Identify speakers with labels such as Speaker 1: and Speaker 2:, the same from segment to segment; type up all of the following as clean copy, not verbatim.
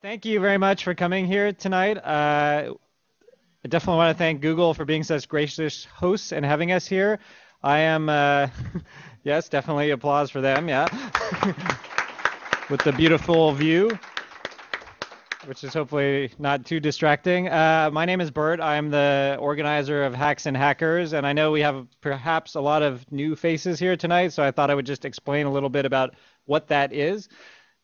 Speaker 1: Thank you very much for coming here tonight. I definitely want to thank Google for being such gracious hosts and having us here. I am, yes, definitely applause for them, yeah. With the beautiful view, which is hopefully not too distracting. My name is Burt. I'm the organizer of Hacks and Hackers, and I know we have perhaps a lot of new faces here tonight, so I thought I would just explain a little bit about what that is.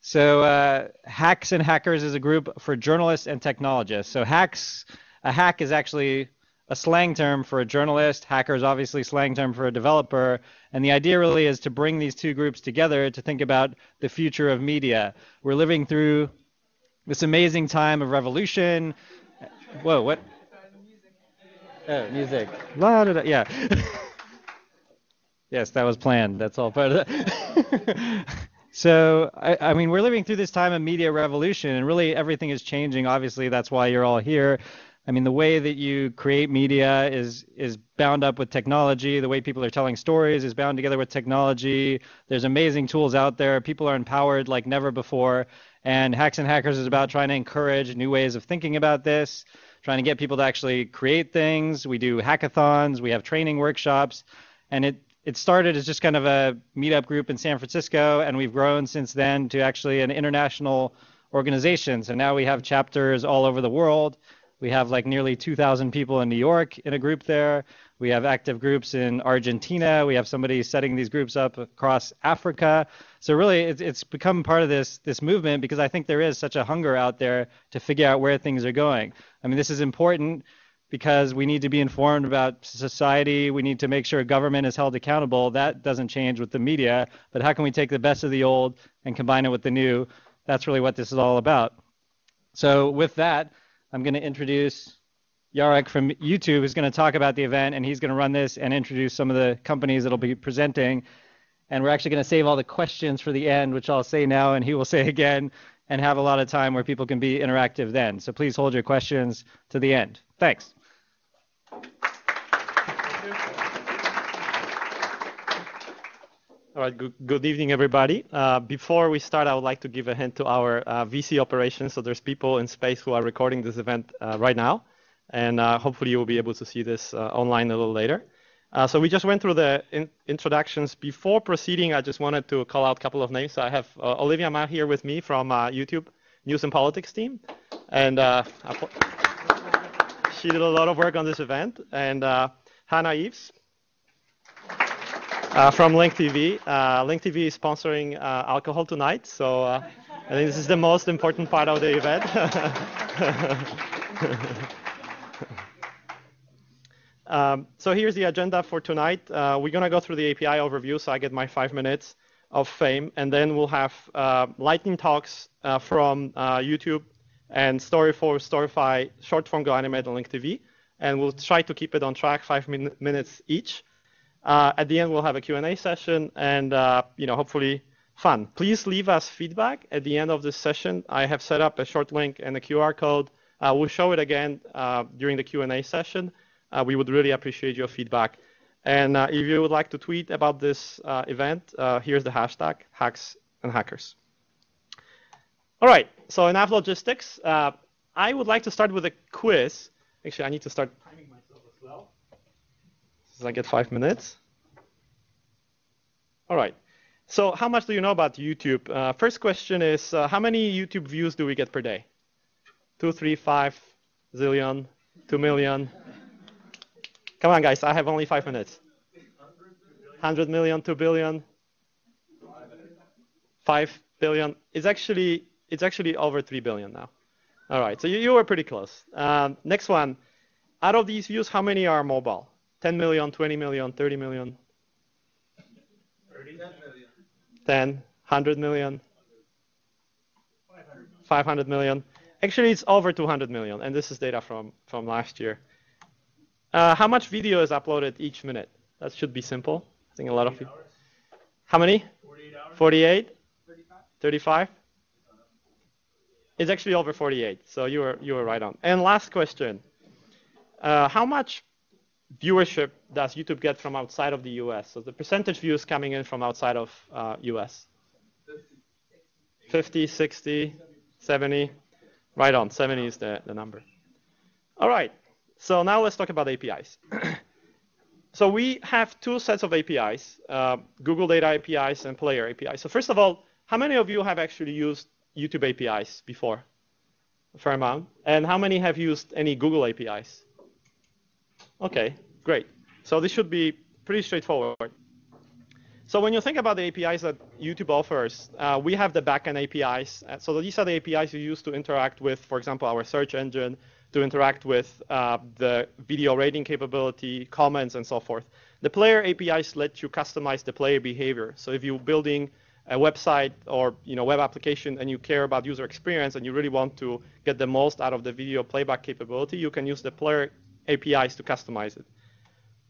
Speaker 1: So Hacks and Hackers is a group for journalists and technologists. So a hack is actually a slang term for a journalist. Hacker is obviously slang term for a developer. And the idea really is to bring these two groups together to think about the future of media. We're living through this amazing time of revolution. Whoa, what? Oh, music. La, da, da, yeah. Yes, that was planned. That's all part of that. So, I mean, we're living through this time of media revolution, and really everything is changing. Obviously, that's why you're all here. I mean, the way that you create media is bound up with technology. The way people are telling stories is bound together with technology. There's amazing tools out there. People are empowered like never before. And Hacks and Hackers is about trying to encourage new ways of thinking about this, trying to get people to actually create things. We do hackathons. We have training workshops. And it started as just kind of a meetup group in San Francisco, and we've grown since then to actually an international organization. So now we have chapters all over the world. We have like nearly 2,000 people in New York in a group there. We have active groups in Argentina. We have somebody setting these groups up across Africa. So really, it's become part of this movement because I think there is such a hunger out there to figure out where things are going. I mean, this is important because we need to be informed about society. We need to make sure government is held accountable. That doesn't change with the media. But how can we take the best of the old and combine it with the new? That's really what this is all about. So with that, I'm going to introduce Jarek from YouTube, who's going to talk about the event, and he's going to run this and introduce some of the companies that will be presenting. And we're actually going to save all the questions for the end, which I'll say now and he will say again, and have a lot of time where people can be interactive then. So please hold your questions to the end. Thanks.
Speaker 2: All right, good evening, everybody. Before we start, I would like to give a hint to our VC operations. So there's people in space who are recording this event right now, and hopefully you will be able to see this online a little later. So we just went through the introductions. Before proceeding, I just wanted to call out a couple of names. So I have Olivia Ma here with me from YouTube News and Politics team, and she did a lot of work on this event. And Hannah Eves from Link TV. Link TV is sponsoring alcohol tonight, so I think this is the most important part of the event. So here's the agenda for tonight. We're going to go through the API overview, so I get my 5 minutes of fame, and then we'll have lightning talks from YouTube and Storyful, Storyfy, Shortform, Go Animate, and Link TV, and we'll try to keep it on track, 5 minutes each. At the end, we'll have a Q&A session and hopefully fun. Please leave us feedback at the end of this session. I have set up a short link and a QR code. We'll show it again during the Q&A session. We would really appreciate your feedback. And if you would like to tweet about this event, here's the hashtag, Hacks and Hackers. All right, so enough logistics. I would like to start with a quiz. Actually, I need to start timing myself as well. I get 5 minutes. All right. So how much do you know about YouTube? First question is, how many YouTube views do we get per day? 2, 3, 5, zillion, 2 million? Come on, guys. I have only 5 minutes. 100 million, 2 billion? 5 billion? It's actually over 3 billion now. All right. So you were pretty close. Next one. Out of these views, how many are mobile? 10 million, 20 million, 30 million?
Speaker 3: 30 million.
Speaker 2: 10, 100 million? 500 million. Actually, it's over 200 million, and this is data from last year. How much video is uploaded each minute? That should be simple. I think a lot of people. How many?
Speaker 3: 48 hours.
Speaker 2: 48?
Speaker 3: 35?
Speaker 2: 35? It's actually over 48, so you were right on. And last question. How much viewership does YouTube get from outside of the US? So the percentage views coming in from outside of US. 50, 60, 70. Right on, 70 is the number. All right, so now let's talk about APIs. So we have two sets of APIs, Google Data APIs and Player APIs. So first of all, how many of you have actually used YouTube APIs before? A fair amount. And how many have used any Google APIs? OK, great. So this should be pretty straightforward. So when you think about the APIs that YouTube offers, we have the backend APIs. So these are the APIs you use to interact with, for example, our search engine, to interact with the video rating capability, comments, and so forth. The player APIs let you customize the player behavior. So if you're building a website or web application and you care about user experience and you really want to get the most out of the video playback capability, you can use the player APIs to customize it.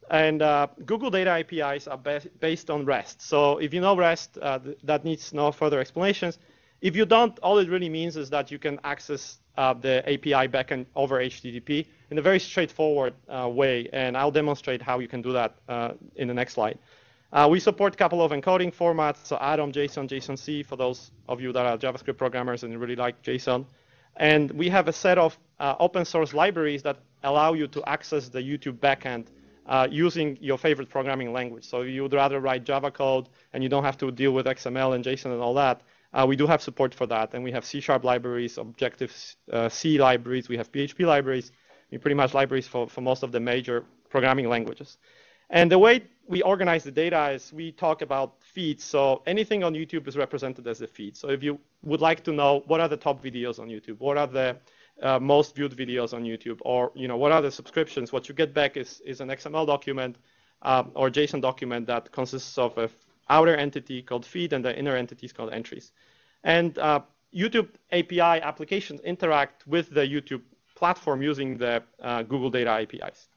Speaker 2: And Google Data APIs are based on REST. So if you know REST, that needs no further explanations. If you don't, all it really means is that you can access the API backend over HTTP in a very straightforward way. And I'll demonstrate how you can do that in the next slide. We support a couple of encoding formats, so Atom, JSON, JSON-C, for those of you that are JavaScript programmers and really like JSON. And we have a set of open source libraries that allow you to access the YouTube backend using your favorite programming language. So if you would rather write Java code and you don't have to deal with XML and JSON and all that, we do have support for that. And we have C# libraries, Objective-C libraries, we have PHP libraries, pretty much libraries for most of the major programming languages. And the way we organize the data is we talk about feeds. So anything on YouTube is represented as a feed. So if you would like to know what are the top videos on YouTube, what are the most viewed videos on YouTube, or what are the subscriptions, what you get back is an XML document or JSON document that consists of an outer entity called feed and the inner entities called entries. And YouTube API applications interact with the YouTube platform using the Google Data APIs.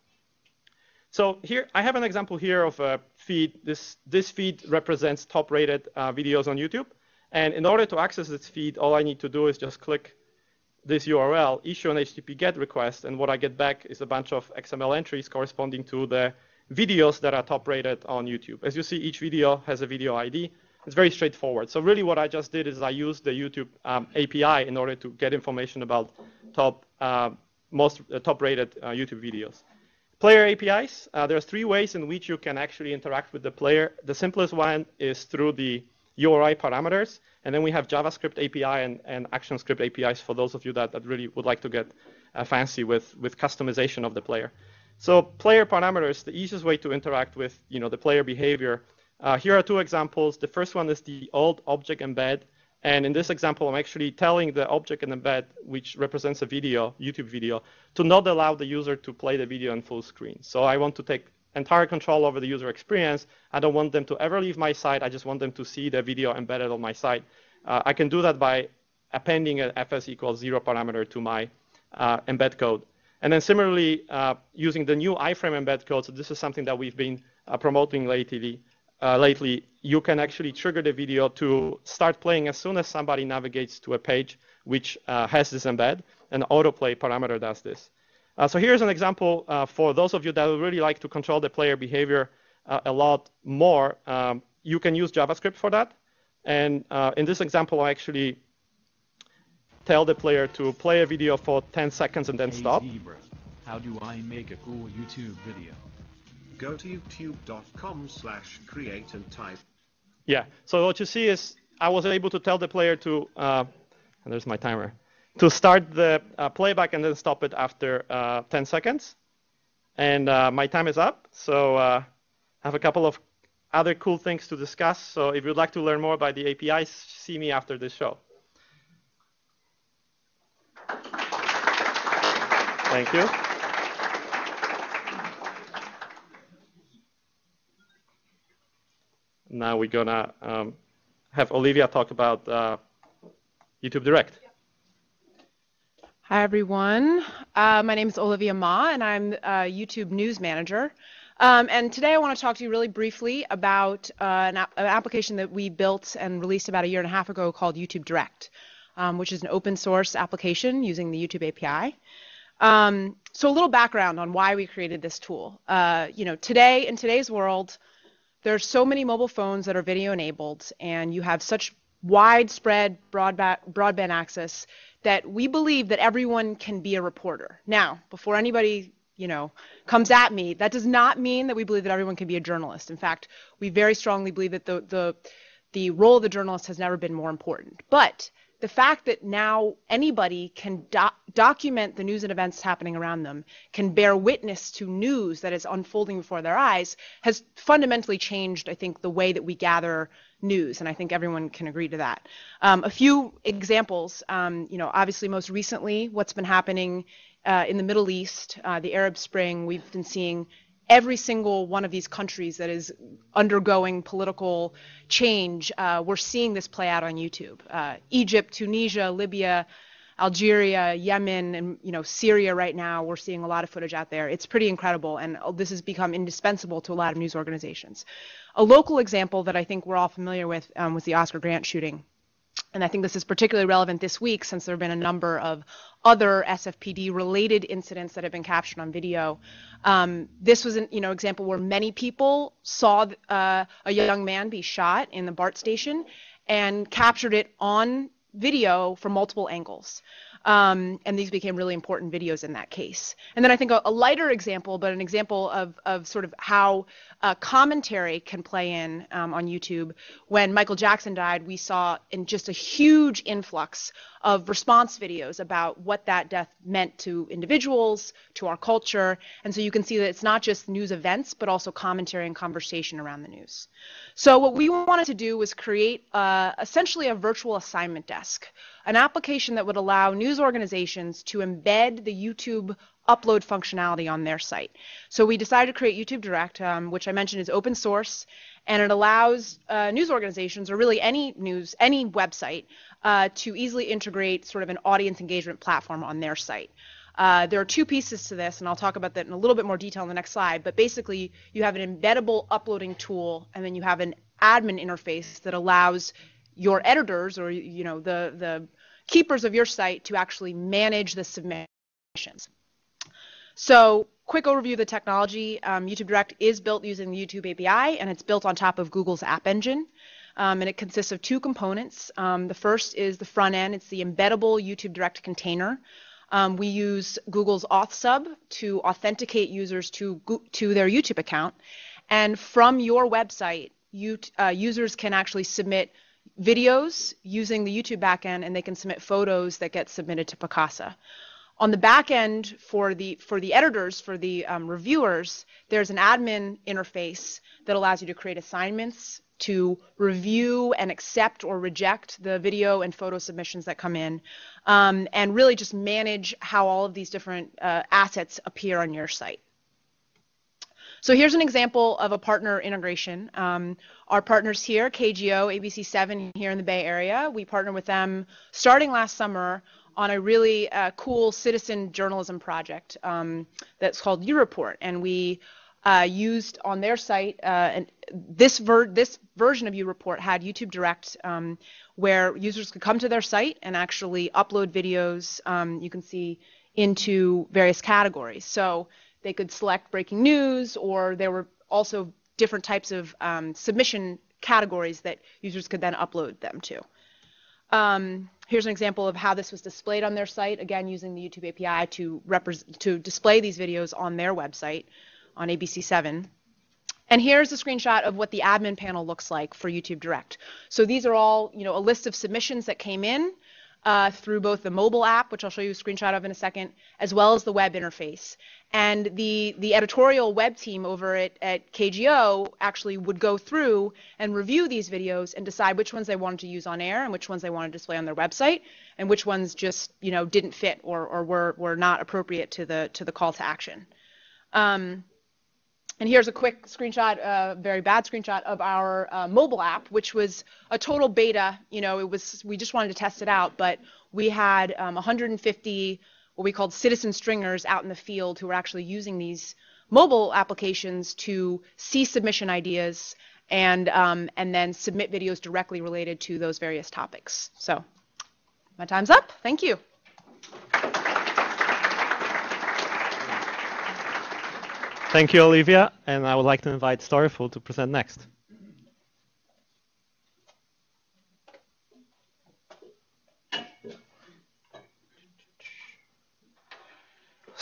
Speaker 2: So here, I have an example here of a feed. This feed represents top-rated videos on YouTube. And in order to access this feed, all I need to do is just click this URL, issue an HTTP GET request, and what I get back is a bunch of XML entries corresponding to the videos that are top-rated on YouTube. As you see, each video has a video ID. It's very straightforward. So really what I just did is I used the YouTube API in order to get information about most top-rated YouTube videos. Player APIs, there's three ways in which you can actually interact with the player. The simplest one is through the URI parameters. And then we have JavaScript API and ActionScript APIs for those of you that really would like to get fancy with customization of the player. So player parameters, the easiest way to interact with the player behavior. Here are two examples. The first one is the old object embed. And in this example, I'm actually telling the object and embed, which represents a video, YouTube video, to not allow the user to play the video in full screen. So I want to take entire control over the user experience. I don't want them to ever leave my site. I just want them to see the video embedded on my site. I can do that by appending an fs equals 0 parameter to my embed code. And then similarly, using the new iframe embed code, so this is something that we've been promoting lately, you can actually trigger the video to start playing as soon as somebody navigates to a page which has this embed. An autoplay parameter does this. So here's an example for those of you that would really like to control the player behavior a lot more. You can use JavaScript for that. And in this example, I actually tell the player to play a video for 10 seconds and then stop.
Speaker 4: How do I make a cool YouTube video?
Speaker 5: Go to youtube.com/create and type.
Speaker 2: Yeah, so what you see is I was able to tell the player to, and there's my timer, to start the playback and then stop it after 10 seconds. And my time is up, so I have a couple of other cool things to discuss. So if you'd like to learn more about the APIs, see me after this show. Thank you. Now we're gonna have Olivia talk about YouTube Direct.
Speaker 6: Hi, everyone. My name is Olivia Ma, and I'm a YouTube News Manager. And today I want to talk to you really briefly about an application that we built and released about 1.5 years ago called YouTube Direct, which is an open source application using the YouTube API. So a little background on why we created this tool. Today, in today's world, there's so many mobile phones that are video enabled, and you have such widespread broadband access that we believe that everyone can be a reporter. Now, before anybody comes at me, that does not mean that we believe that everyone can be a journalist. In fact, we very strongly believe that the role of the journalist has never been more important. But the fact that now anybody can document the news and events happening around them, can bear witness to news that is unfolding before their eyes, has fundamentally changed, I think, the way that we gather news, and I think everyone can agree to that. A few examples, obviously most recently, what's been happening in the Middle East, the Arab Spring. We've been seeing every single one of these countries that is undergoing political change. We're seeing this play out on YouTube. Egypt, Tunisia, Libya, Algeria, Yemen, and Syria right now. We're seeing a lot of footage out there. It's pretty incredible, and this has become indispensable to a lot of news organizations. A local example that I think we're all familiar with was the Oscar Grant shooting. And I think this is particularly relevant this week since there have been a number of other SFPD-related incidents that have been captured on video. This was an example where many people saw a young man be shot in the BART station and captured it on video from multiple angles. And these became really important videos in that case. And then I think a lighter example, but an example of sort of how commentary can play in on YouTube. When Michael Jackson died, we saw in just a huge influx of response videos about what that death meant to individuals, to our culture. And so you can see that it's not just news events, but also commentary and conversation around the news. So what we wanted to do was create essentially a virtual assignment desk, an application that would allow news organizations to embed the YouTube upload functionality on their site. So we decided to create YouTube Direct, which I mentioned is open source, and it allows news organizations, or really any website, to easily integrate sort of an audience engagement platform on their site. There are two pieces to this, and I'll talk about that in a little bit more detail in the next slide, but basically you have an embeddable uploading tool, and then you have an admin interface that allows your editors, or the keepers of your site, to actually manage the submissions. So, quick overview of the technology. YouTube Direct is built using the YouTube API, and it's built on top of Google's App Engine. And it consists of two components. The first is the front end. It's the embeddable YouTube Direct container. We use Google's AuthSub to authenticate users to their YouTube account. And from your website, users can actually submit videos using the YouTube backend, and they can submit photos that get submitted to Picasa. On the back end, for the editors, for the reviewers, there's an admin interface that allows you to create assignments, to review and accept or reject the video and photo submissions that come in, and really just manage how all of these different assets appear on your site. So here's an example of a partner integration. Our partners here, KGO, ABC7 here in the Bay Area, we partnered with them starting last summer on a really cool citizen journalism project that's called YouReport, and we used on their site, and this version of YouReport had YouTube Direct, where users could come to their site and actually upload videos, you can see, into various categories. So they could select breaking news, or there were also different types of submission categories that users could then upload them to. Here's an example of how this was displayed on their site, again using the YouTube API to display these videos on their website on ABC7. And here's a screenshot of what the admin panel looks like for YouTube Direct. So these are all, a list of submissions that came in through both the mobile app, which I'll show you a screenshot of in a second, as well as the web interface. And the editorial web team over at KGO actually would go through and review these videos and decide which ones they wanted to use on air and which ones they wanted to display on their website, and which ones just didn't fit or were not appropriate to the call to action. And here's a quick screenshot, a very bad screenshot of our mobile app, which was a total beta. We just wanted to test it out, but we had 150 what we called citizen stringers out in the field who were actually using these mobile applications to see submission ideas and then submit videos directly related to those various topics. So my time's up. Thank you.
Speaker 2: Thank you, Olivia, and I would like to invite Storyful to present next.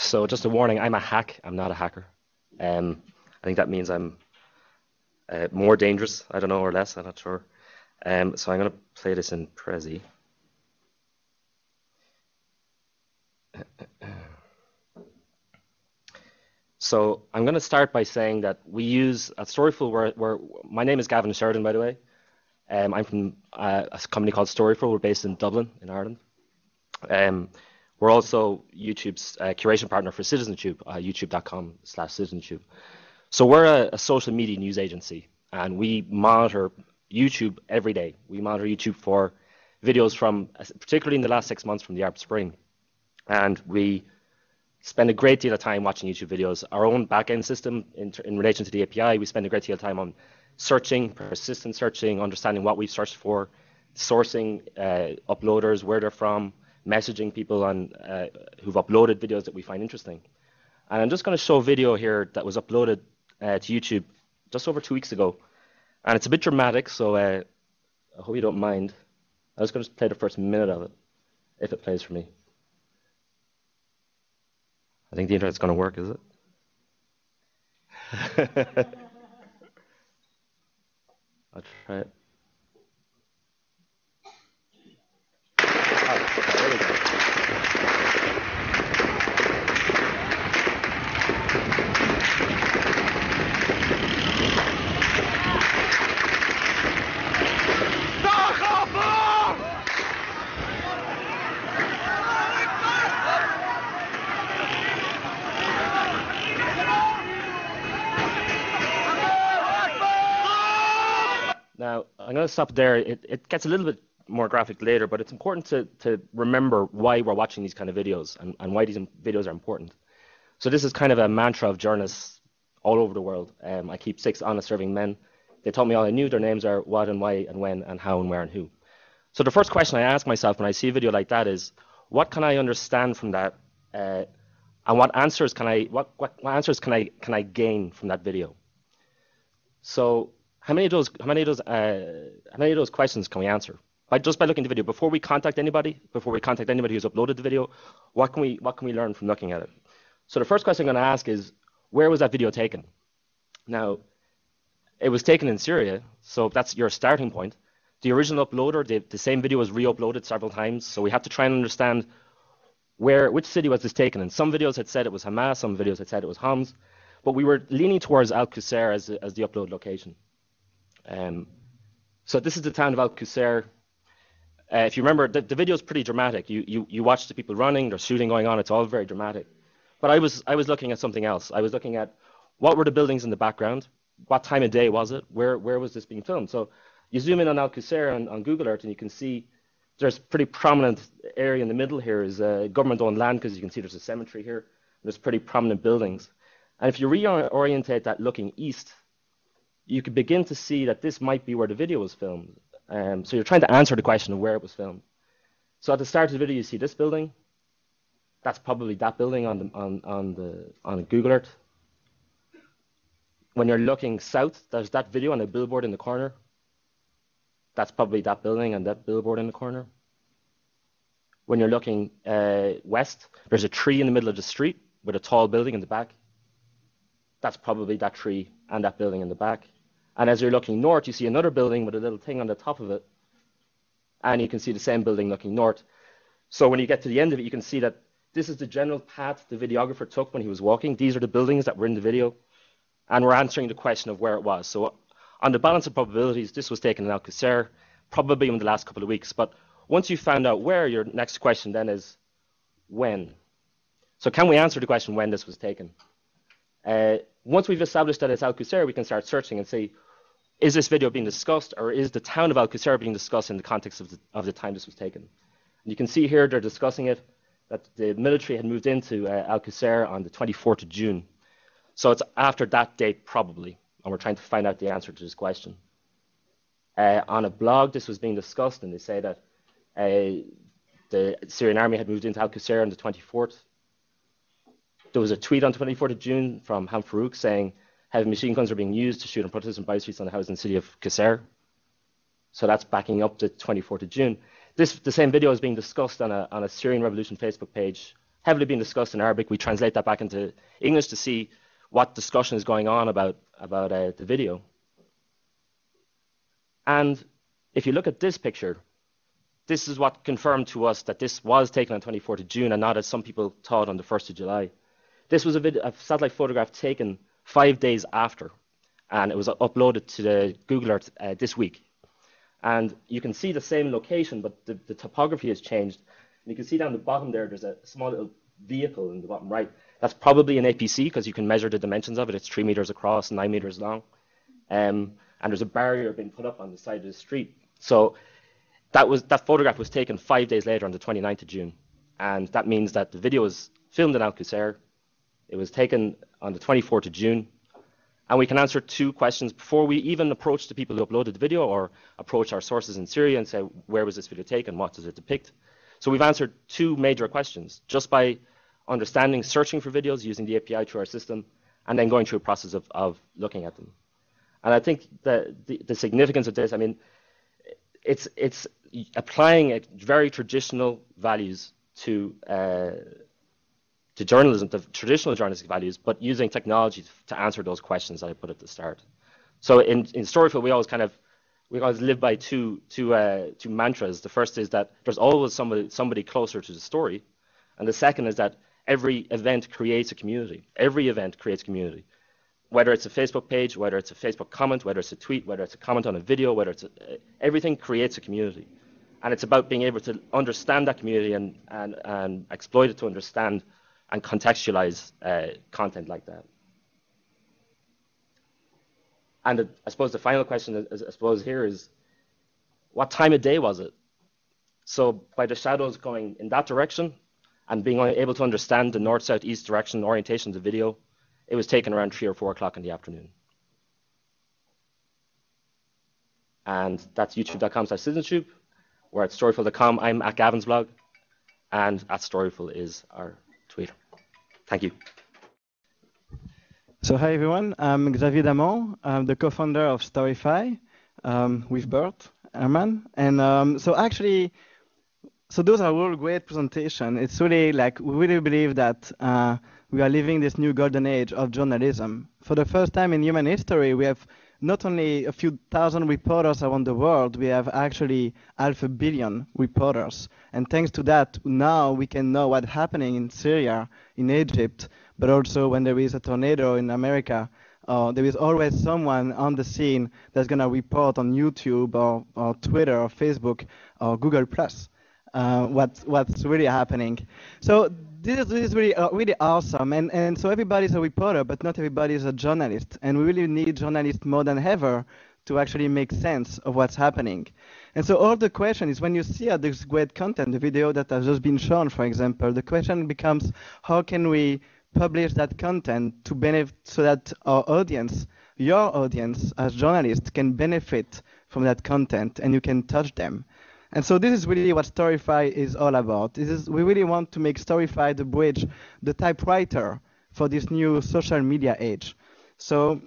Speaker 5: So just a warning, I'm a hack. I'm not a hacker. I think that means I'm more dangerous. I don't know, or less. I'm not sure. So I'm going to play this in Prezi. So I'm going to start by saying that we use at Storyful, where my name is Gavin Sheridan, by the way. I'm from a company called Storyful. We're based in Dublin, in Ireland. We're also YouTube's curation partner for CitizenTube, youtube.com/CitizenTube. So we're a social media news agency, and we monitor YouTube every day. We monitor YouTube for videos from, particularly in the last 6 months, from the Arab Spring. And we spend a great deal of time watching YouTube videos. Our own backend system in relation to the API, we spend a great deal of time on searching, persistent searching, understanding what we've searched for, sourcing uploaders, where they're from, messaging people on who've uploaded videos that we find interesting. And I'm just going to show a video here that was uploaded to YouTube just over 2 weeks ago. And it's a bit dramatic, so I hope you don't mind. I'm just going to play the first minute of it, if it plays for me. I think the internet's going to work, is it? I'll try it. Oh, there we go. Now, I'm going to stop there. It gets a little bit more graphic later, but it's important to remember why we're watching these kind of videos and why these videos are important. So this is kind of a mantra of journalists all over the world. I keep 6 honest serving men. They told me all I knew. Their names are what and why and when and how and where and who. So the first question I ask myself when I see a video like that is, what can I understand from that, and what answers can I gain from that video? So how many of those questions can we answer? Just by looking at the video, before we contact anybody who's uploaded the video, what can we learn from looking at it? So the first question I'm going to ask is, where was that video taken? Now, it was taken in Syria, so that's your starting point. The original uploader, the same video was re-uploaded several times, so we have to try and understand which city was this taken in. Some videos had said it was Hamas, some videos had said it was Homs, but we were leaning towards Al-Qusayr as the upload location. So this is the town of Al-Qusayr. If you remember, the video is pretty dramatic. You watch the people running, there's shooting going on, it's all very dramatic. But I was looking at something else. I was looking at what were the buildings in the background, what time of day was it, where was this being filmed. So you zoom in on Al-Qusayr on Google Earth and you can see there's a pretty prominent area in the middle here is government-owned land, because you can see there's a cemetery here. There's pretty prominent buildings. And if you reorientate that looking east, you could begin to see that this might be where the video was filmed. So you're trying to answer the question of where it was filmed. So at the start of the video, you see this building. That's probably that building on Google Earth. When you're looking south, there's that video on a billboard in the corner. That's probably that building and that billboard in the corner. When you're looking west, there's a tree in the middle of the street with a tall building in the back. That's probably that tree and that building in the back. And as you're looking north, you see another building with a little thing on the top of it. And you can see the same building looking north. So when you get to the end of it, you can see that this is the general path the videographer took when he was walking. These are the buildings that were in the video. And we're answering the question of where it was. So on the balance of probabilities, this was taken in Al-Qusayr, probably in the last couple of weeks. But once you found out where, your next question then is when. So can we answer the question when this was taken? Once we've established that it's Al-Qusayr, we can start searching and say, is this video being discussed, or is the town of Al-Qusayr being discussed in the context of the time this was taken? And you can see here they're discussing it, that the military had moved into Al-Qusayr on the 24th of June. So it's after that date, probably, and we're trying to find out the answer to this question. On a blog, this was being discussed, and they say that the Syrian army had moved into Al-Qusayr on the 24th. There was a tweet on 24th of June from Ham Farouk saying heavy machine guns are being used to shoot on protesters and by-streets on the house in the city of Qusayr. So that's backing up the 24th of June. The same video is being discussed on a Syrian Revolution Facebook page, heavily being discussed in Arabic. We translate that back into English to see what discussion is going on about the video. And if you look at this picture, this is what confirmed to us that this was taken on 24th of June and not as some people thought on the 1st of July. This was a satellite photograph taken 5 days after, and it was uploaded to the Google Earth this week. And you can see the same location, but the topography has changed. And you can see down the bottom there, there's a small little vehicle in the bottom right. That's probably an APC because you can measure the dimensions of it. It's 3 meters across, 9 meters long. And there's a barrier being put up on the side of the street. So that photograph was taken 5 days later on the 29th of June. And that means that the video was filmed in Al-Qusair. It was taken on the 24th of June. And we can answer 2 questions before we even approach the people who uploaded the video or approach our sources in Syria and say, where was this video taken? What does it depict? So we've answered 2 major questions just by understanding, searching for videos using the API through our system, and then going through a process of looking at them. And I think the significance of this, I mean, it's applying very traditional values to journalism, the traditional journalistic values, but using technology to answer those questions that I put at the start. So in Storyful, we always live by two mantras. The first is that there's always somebody closer to the story, and the second is that every event creates a community. Every event creates community. Whether it's a Facebook page, whether it's a Facebook comment, whether it's a tweet, whether it's a comment on a video, whether it's everything creates a community. And it's about being able to understand that community and exploit it to understand and contextualize content like that. And I suppose the final question here is, what time of day was it? So by the shadows going in that direction and being able to understand the north, south, east direction orientation of the video, it was taken around 3 or 4 o'clock in the afternoon. And that's youtube.com/citizentube. We're at storyful.com. I'm at Gavin's blog, and at Storyful is our Twitter. Thank you.
Speaker 7: So hi everyone, I'm Xavier Damon. I'm the co-founder of Storyfy with Burt, Herman. And so those are all great presentations. It's really like, we really believe that we are living this new golden age of journalism. For the first time in human history, we have not only a few thousand reporters around the world, we have actually 500 million reporters. And thanks to that, now we can know what's happening in Syria, in Egypt, but also when there is a tornado in America, there is always someone on the scene that's going to report on YouTube or Twitter or Facebook or Google Plus what's really happening. So this is really awesome. And so everybody's a reporter, but not everybody is a journalist. And we really need journalists more than ever to actually make sense of what's happening. And so all the question is, when you see this great content, the video that has just been shown, for example, the question becomes, how can we publish that content to benefit so that our audience, your audience as journalists, can benefit from that content and you can touch them. And so this is really what Storyfy is all about. We really want to make Storyfy the bridge, the typewriter for this new social media age. So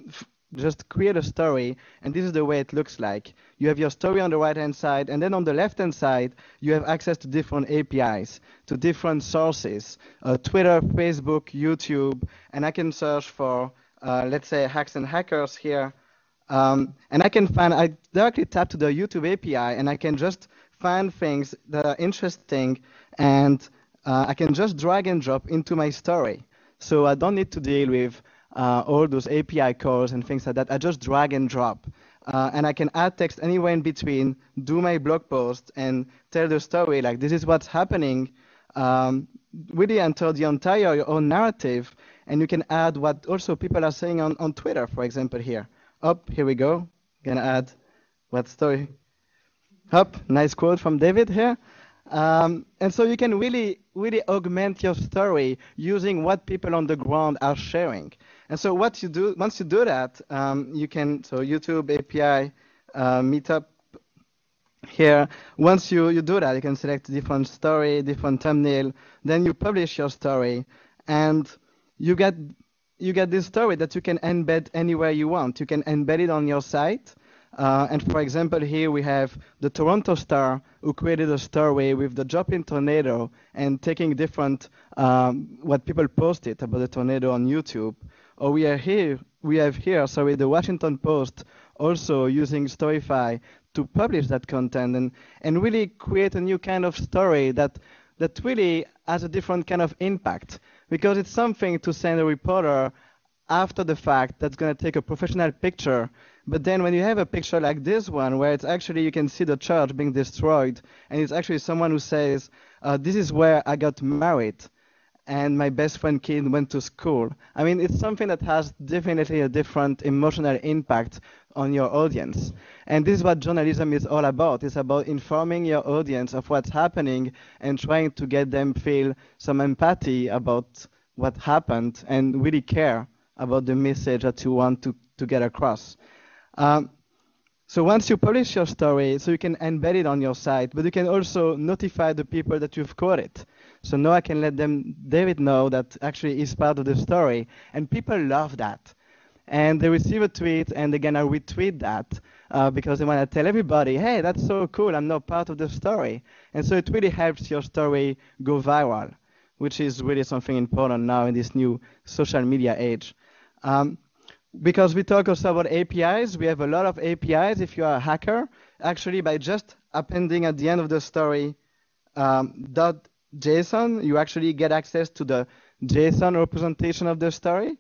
Speaker 7: just create a story, and this is the way it looks like. You have your story on the right-hand side, and then on the left-hand side, you have access to different APIs, to different sources, Twitter, Facebook, YouTube, and I can search for, let's say, hacks and hackers here. And I directly tap to the YouTube API, and I can just find things that are interesting, and I can just drag and drop into my story. So I don't need to deal with all those API calls and things like that. I just drag and drop. And I can add text anywhere in between, do my blog post, and tell the story, like this is what's happening, really enter the entire your own narrative, and you can add what also people are saying on Twitter, for example, here. Here we go. Gonna add what story. Nice quote from David here. And so you can really augment your story using what people on the ground are sharing. And so what you do, once you do that, you can, so YouTube API, meetup here. Once you do that, you can select a different story, different thumbnail, then you publish your story, and you get this story that you can embed anywhere you want. You can embed it on your site. And for example, here we have the Toronto Star who created a story with the Joplin tornado and taking different what people posted about the tornado on YouTube. Or we have here, the Washington Post also using Storyfy to publish that content and really create a new kind of story that really has a different kind of impact, because it's something to send a reporter after the fact that's going to take a professional picture. But then when you have a picture like this one, where it's actually, you can see the church being destroyed, and it's actually someone who says, this is where I got married, and my best friend kid went to school. I mean, it's something that has definitely a different emotional impact on your audience. And this is what journalism is all about. It's about informing your audience of what's happening and trying to get them feel some empathy about what happened and really care about the message that you want to get across. So once you publish your story, so you can embed it on your site, but you can also notify the people that you've quoted. So now I can let David know that actually he's part of the story, and people love that. And they receive a tweet, and they're gonna retweet that because they want to tell everybody, hey, that's so cool, I'm now part of the story. And so it really helps your story go viral, which is really something important now in this new social media age. Because we talk also about APIs, we have a lot of APIs if you are a hacker. Actually, by just appending at the end of the story .json, you actually get access to the JSON representation of the story.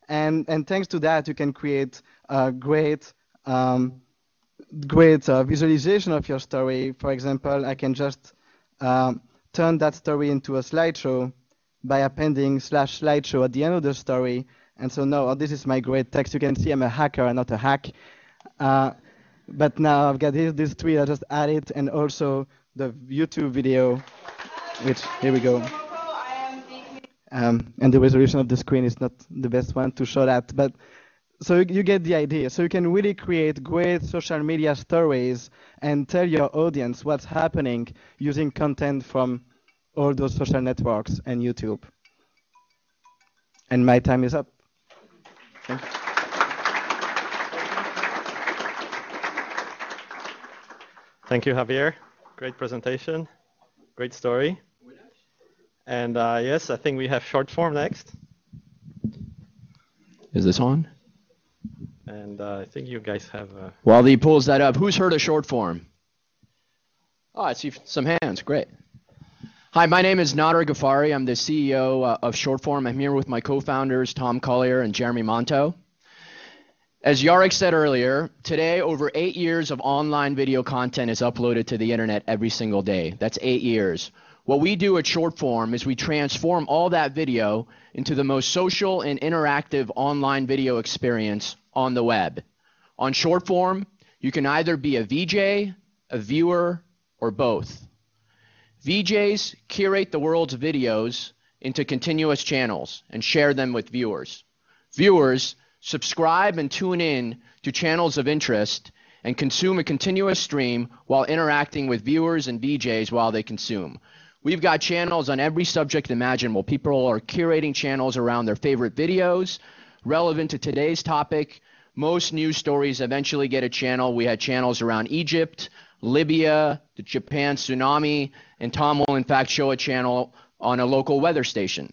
Speaker 7: And thanks to that, you can create a great visualization of your story. For example, I can just turn that story into a slideshow by appending /slideshow at the end of the story. And so now, this is my great text. You can see I'm a hacker and not a hack. But now I've got this tweet, I just added, and also the YouTube video, which, here we go. And the resolution of the screen is not the best one to show that. But so you get the idea. So you can really create great social media stories and tell your audience what's happening using content from all those social networks and YouTube. And my time is up. Thank you.
Speaker 2: Thank you, Javier. Great presentation. Great story. And yes, I think we have short form next.
Speaker 8: Is this on?
Speaker 2: And I think you guys have...
Speaker 8: While he pulls that up, who's heard of short form? Oh, I see some hands. Great. Hi, my name is Nader Ghaffari. I'm the CEO of Shortform. I'm here with my co-founders, Tom Collier and Jeremy Monto. As Yarek said earlier, today over 8 years of online video content is uploaded to the internet every single day. That's 8 years. What we do at Shortform is we transform all that video into the most social and interactive online video experience on the web. On Shortform, you can either be a VJ, a viewer, or both. VJs curate the world's videos into continuous channels and share them with viewers. Viewers subscribe and tune in to channels of interest and consume a continuous stream while interacting with viewers and VJs while they consume. We've got channels on every subject imaginable. People are curating channels around their favorite videos relevant to today's topic. Most news stories eventually get a channel. We had channels around Egypt, Libya, the Japan tsunami, and Tom will in fact show a channel on a local weather station.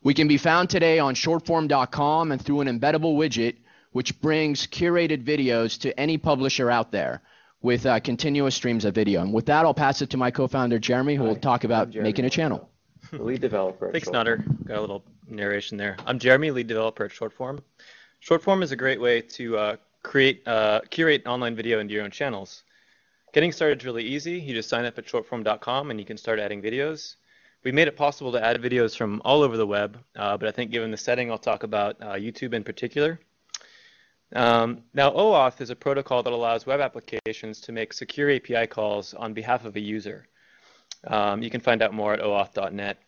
Speaker 8: We can be found today on shortform.com and through an embeddable widget which brings curated videos to any publisher out there with continuous streams of video. And with that, I'll pass it to my co-founder, Jeremy, who will talk about making a channel.
Speaker 9: The lead developer.
Speaker 10: Thanks, Nader. Got a little narration there. I'm Jeremy, lead developer at Shortform. Shortform is a great way to curate online video into your own channels. Getting started is really easy. You just sign up at shortform.com and you can start adding videos. We made it possible to add videos from all over the web, but I think given the setting, I'll talk about YouTube in particular. Now, OAuth is a protocol that allows web applications to make secure API calls on behalf of a user. You can find out more at oauth.net.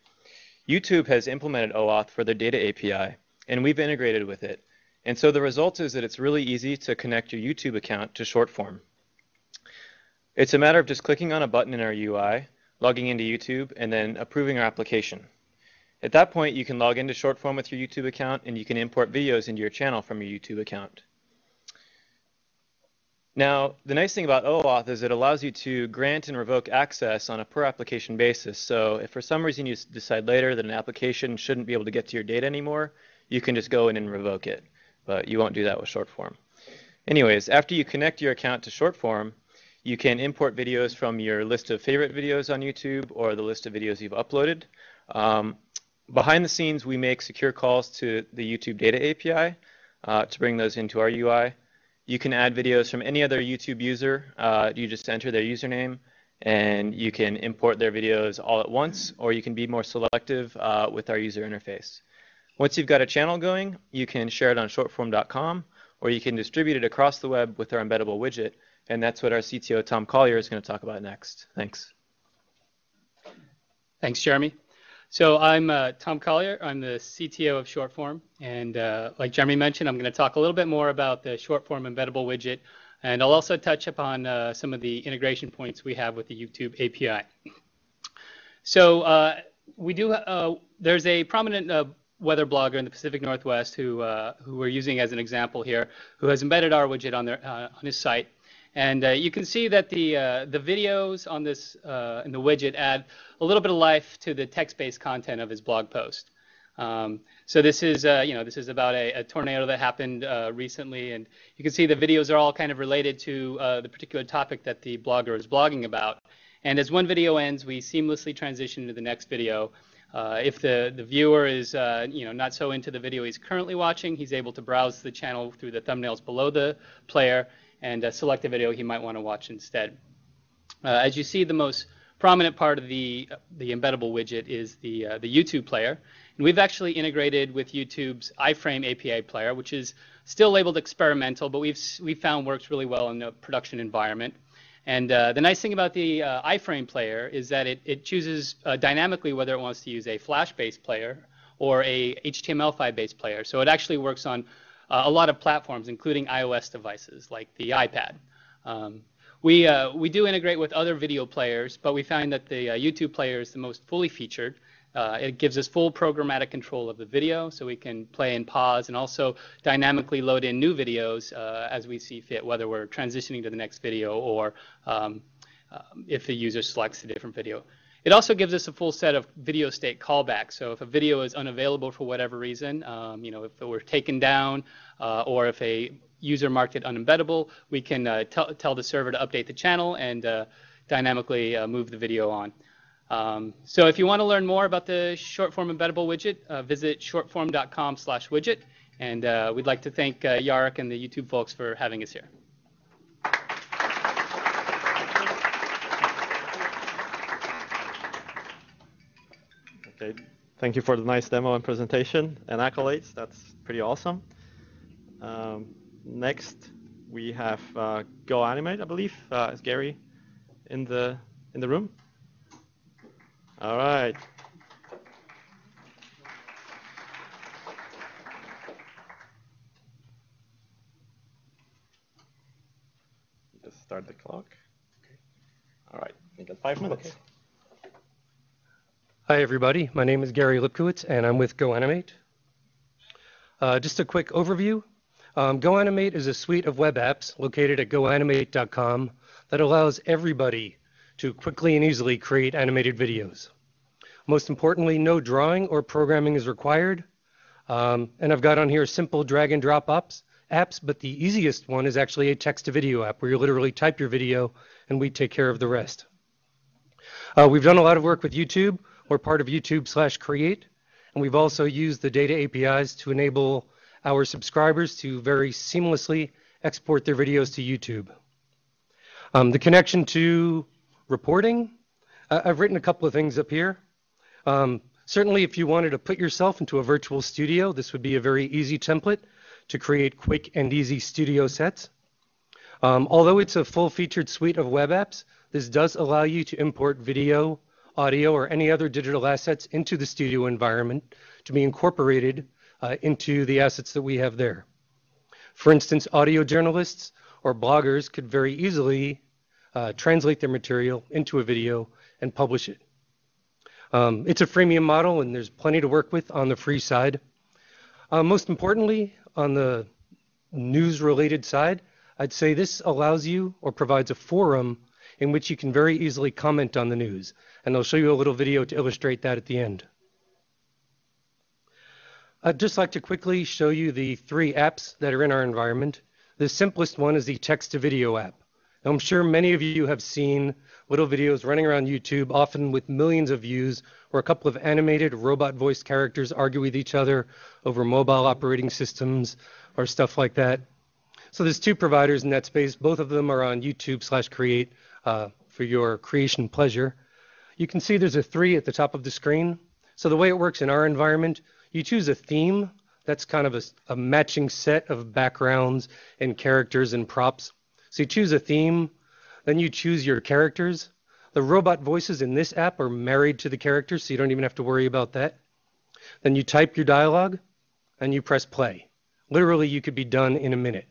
Speaker 10: YouTube has implemented OAuth for their data API, and we've integrated with it. And so the result is that it's really easy to connect your YouTube account to Shortform. It's a matter of just clicking on a button in our UI, logging into YouTube, and then approving our application. At that point, you can log into Shortform with your YouTube account, and you can import videos into your channel from your YouTube account. Now, the nice thing about OAuth is it allows you to grant and revoke access on a per application basis. So if for some reason you decide later that an application shouldn't be able to get to your data anymore, you can just go in and revoke it. But you won't do that with ShortForm. Anyways, after you connect your account to ShortForm, you can import videos from your list of favorite videos on YouTube or the list of videos you've uploaded. Behind the scenes, we make secure calls to the YouTube Data API to bring those into our UI. You can add videos from any other YouTube user. You just enter their username, and you can import their videos all at once, or you can be more selective with our user interface. Once you've got a channel going, you can share it on shortform.com, or you can distribute it across the web with our embeddable widget, and that's what our CTO, Tom Collier, is going to talk about next. Thanks.
Speaker 9: Thanks, Jeremy. So I'm Tom Collier. I'm the CTO of ShortForm, and like Jeremy mentioned, I'm going to talk a little bit more about the ShortForm embeddable widget, and I'll also touch upon some of the integration points we have with the YouTube API. So there's a prominent weather blogger in the Pacific Northwest who we're using as an example here, who has embedded our widget on his site. And you can see that the videos on this in the widget add a little bit of life to the text-based content of his blog post. So this is this is about a tornado that happened recently, and you can see the videos are all kind of related to the particular topic that the blogger is blogging about. And as one video ends, we seamlessly transition to the next video. If the viewer is not so into the video he's currently watching, he's able to browse the channel through the thumbnails below the player and select a video he might want to watch instead. As you see, the most prominent part of the embeddable widget is the YouTube player. And we've actually integrated with YouTube's iframe API player, which is still labeled experimental, but we've found works really well in a production environment. And the nice thing about the iframe player is that it chooses dynamically whether it wants to use a Flash-based player or a HTML5-based player. So it actually works on a lot of platforms, including iOS devices like the iPad. We do integrate with other video players, but we find that the YouTube player is the most fully featured. It gives us full programmatic control of the video, so we can play and pause and also dynamically load in new videos as we see fit, whether we're transitioning to the next video or if the user selects a different video. It also gives us a full set of video state callbacks. So if a video is unavailable for whatever reason, if it were taken down or if a user marked it unembeddable, we can tell the server to update the channel and dynamically move the video on. So if you want to learn more about the ShortForm embeddable widget, visit shortform.com/widget. And we'd like to thank Yarek and the YouTube folks for having us here.
Speaker 2: Okay, thank you for the nice demo and presentation and accolades. That's pretty awesome. Next, we have GoAnimate, I believe. Is Gary in the room? All right. Just start the clock. Okay. All right, you got 5 minutes.
Speaker 11: Okay. Hi, everybody. My name is Gary Lipkowitz, and I'm with GoAnimate. Just a quick overview. GoAnimate is a suite of web apps located at goanimate.com that allows everybody to quickly and easily create animated videos. Most importantly, no drawing or programming is required. And I've got on here simple drag and drop apps, but the easiest one is actually a text-to-video app where you literally type your video and we take care of the rest. We've done a lot of work with YouTube. We're part of YouTube/Create, and we've also used the data APIs to enable our subscribers to very seamlessly export their videos to YouTube. The connection to reporting, I've written a couple of things up here. Certainly, if you wanted to put yourself into a virtual studio, this would be a very easy template to create quick and easy studio sets. Although it's a full-featured suite of web apps, this does allow you to import video, audio, or any other digital assets into the studio environment to be incorporated into the assets that we have there. For instance, audio journalists or bloggers could very easily translate their material into a video and publish it. It's a freemium model, and there's plenty to work with on the free side. Most importantly, on the news-related side, I'd say this allows you or provides a forum in which you can very easily comment on the news. And I'll show you a little video to illustrate that at the end. I'd just like to quickly show you the 3 apps that are in our environment. The simplest one is the text-to-video app. Now, I'm sure many of you have seen little videos running around YouTube, often with millions of views, where a couple of animated robot voice characters argue with each other over mobile operating systems or stuff like that. So there's 2 providers in that space. Both of them are on YouTube/create for your creation pleasure. You can see there's a 3 at the top of the screen. So the way it works in our environment, you choose a theme. That's kind of a matching set of backgrounds and characters and props. So you choose a theme, then you choose your characters. The robot voices in this app are married to the characters, so you don't even have to worry about that. Then you type your dialogue, and you press play. Literally, you could be done in a minute.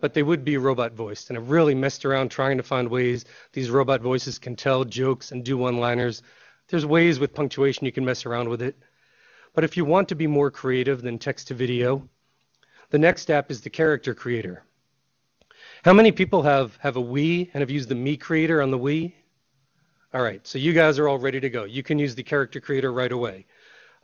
Speaker 11: But they would be robot voiced, and I've really messed around trying to find ways these robot voices can tell jokes and do one-liners. There's ways with punctuation you can mess around with it. But if you want to be more creative than text to video, the next app is the character creator. How many people have a Wii and have used the Me Creator on the Wii? All right, so you guys are all ready to go. You can use the character creator right away.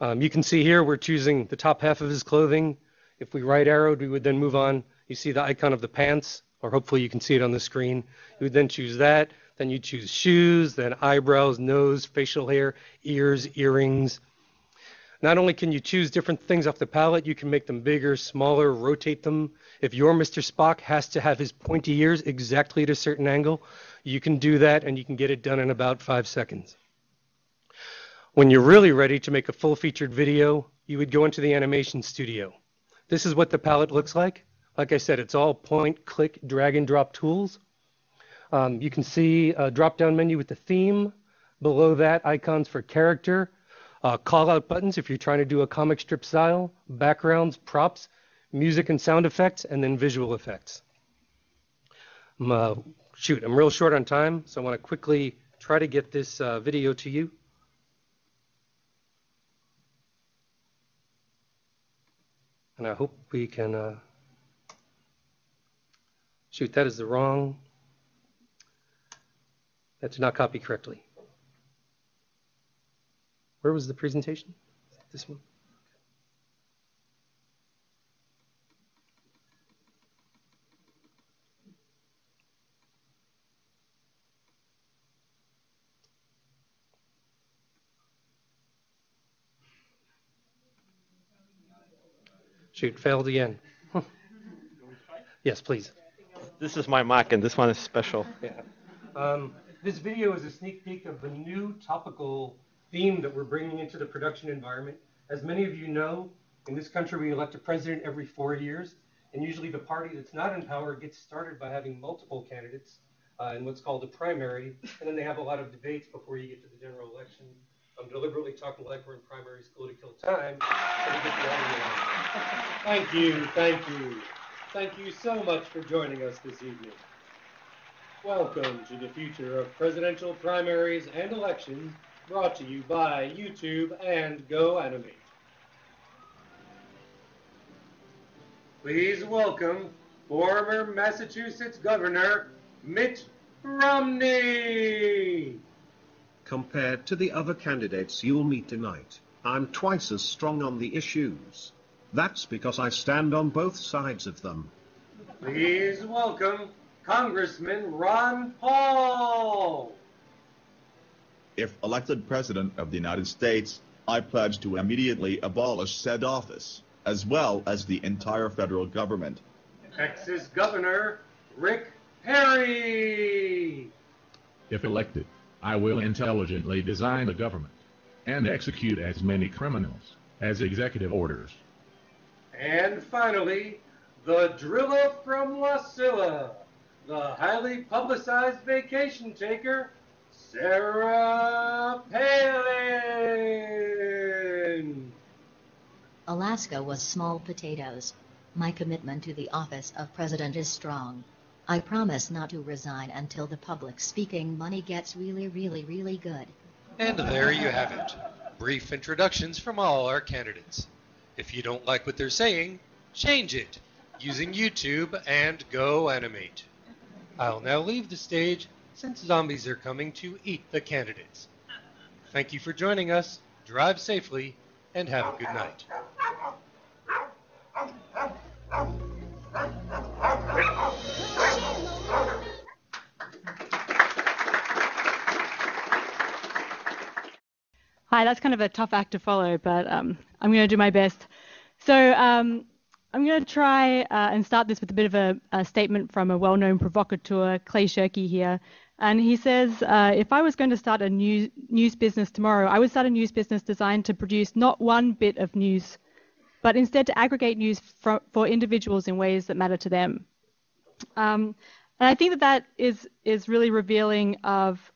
Speaker 11: You can see here we're choosing the top half of his clothing. If we right arrowed, we would then move on. You see the icon of the pants, or hopefully you can see it on the screen. You would then choose that. Then you choose shoes, then eyebrows, nose, facial hair, ears, earrings. Not only can you choose different things off the palette, you can make them bigger, smaller, rotate them. If your Mr. Spock has to have his pointy ears exactly at a certain angle, you can do that and you can get it done in about 5 seconds. When you're really ready to make a full-featured video, you would go into the animation studio. This is what the palette looks like. Like I said, it's all point, click, drag and drop tools. You can see a drop-down menu with the theme. Below that, icons for character. Call-out buttons if you're trying to do a comic strip style, backgrounds, props, music and sound effects, and then visual effects. I'm real short on time, so I want to quickly try to get this video to you. And I hope we can... that is the wrong... That did not copy correctly. Where was the presentation? This one? Failed again. Yes, please.
Speaker 2: This is my Mac, and this one is special.
Speaker 11: Yeah. This video is a sneak peek of the new topical theme that we're bringing into the production environment. As many of you know, in this country we elect a president every 4 years, and usually the party that's not in power gets started by having multiple candidates in what's called a primary, and then they have a lot of debates before you get to the general election. I'm deliberately talking like we're in primary school to kill time, so we get the audio on.
Speaker 12: Thank you, thank you. Thank you so much for joining us this evening. Welcome to the future of presidential primaries and elections, brought to you by YouTube and GoAnimate. Please welcome former Massachusetts Governor Mitt Romney.
Speaker 13: Compared to the other candidates you'll meet tonight, I'm twice as strong on the issues. That's because I stand on both sides of them.
Speaker 12: Please welcome Congressman Ron Paul.
Speaker 14: If elected President of the United States, I pledge to immediately abolish said office, as well as the entire federal government.
Speaker 12: Texas Governor Rick Perry.
Speaker 15: If elected, I will intelligently design the government and execute as many criminals as executive orders.
Speaker 12: And finally, the driller from Wasilla, the highly publicized vacation taker, Sarah Palin.
Speaker 16: Alaska was small potatoes. My commitment to the office of president is strong. I promise not to resign until the public speaking money gets really, really, really good.
Speaker 17: And there you have it. Brief introductions from all our candidates. If you don't like what they're saying, change it. using YouTube and Go Animate. I'll now leave the stage since zombies are coming to eat the candidates. Thank you for joining us. Drive safely and have a good night.
Speaker 18: Hi, that's kind of a tough act to follow, but I'm going to do my best. So I'm going to try and start this with a bit of a statement from a well-known provocateur, Clay Shirky here. And he says, if I was going to start a news business tomorrow, I would start a news business designed to produce not one bit of news, but instead to aggregate news for individuals in ways that matter to them. And I think that is really revealing of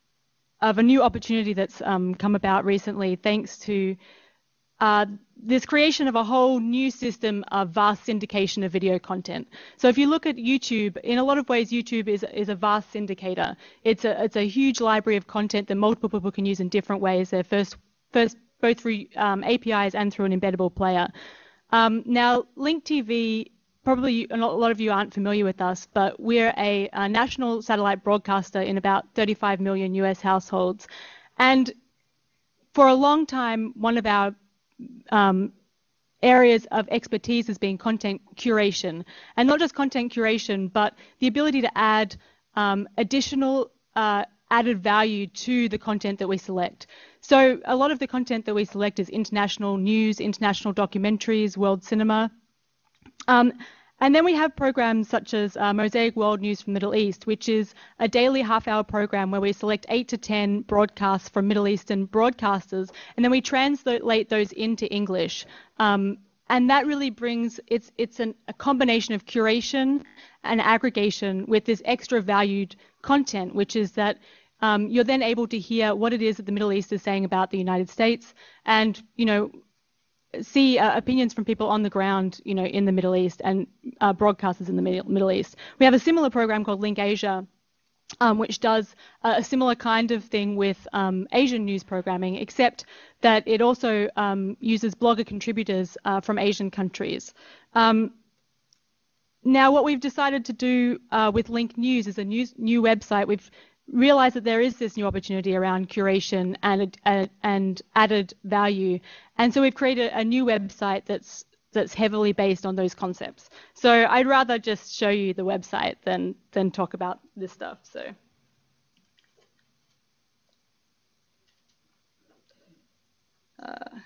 Speaker 18: a new opportunity that's come about recently, thanks to this creation of a whole new system of vast syndication of video content. So if you look at YouTube, in a lot of ways, YouTube is a vast syndicator. It's a huge library of content that multiple people can use in different ways. They're first both through APIs and through an embeddable player. Now, Link TV, probably a lot of you aren't familiar with us, but we're a national satellite broadcaster in about 35 million US households. And for a long time, one of our areas of expertise has been content curation, and not just content curation, but the ability to add additional added value to the content that we select. So a lot of the content that we select is international news, international documentaries, world cinema. And then we have programs such as Mosaic World News from Middle East, which is a daily half-hour program where we select 8 to 10 broadcasts from Middle Eastern broadcasters, and then we translate those into English. And that really brings, it's a combination of curation and aggregation with this extra valued content, which is that you're then able to hear what it is that the Middle East is saying about the United States, and see opinions from people on the ground, in the Middle East, and broadcasters in the Middle East. We have a similar program called Link Asia, which does a similar kind of thing with Asian news programming, except that it also uses blogger contributors from Asian countries. Now, what we've decided to do with Link News is a new website. We've realized that there is this new opportunity around curation and added value, and so we've created a new website that's heavily based on those concepts. So I'd rather just show you the website than talk about this stuff. So can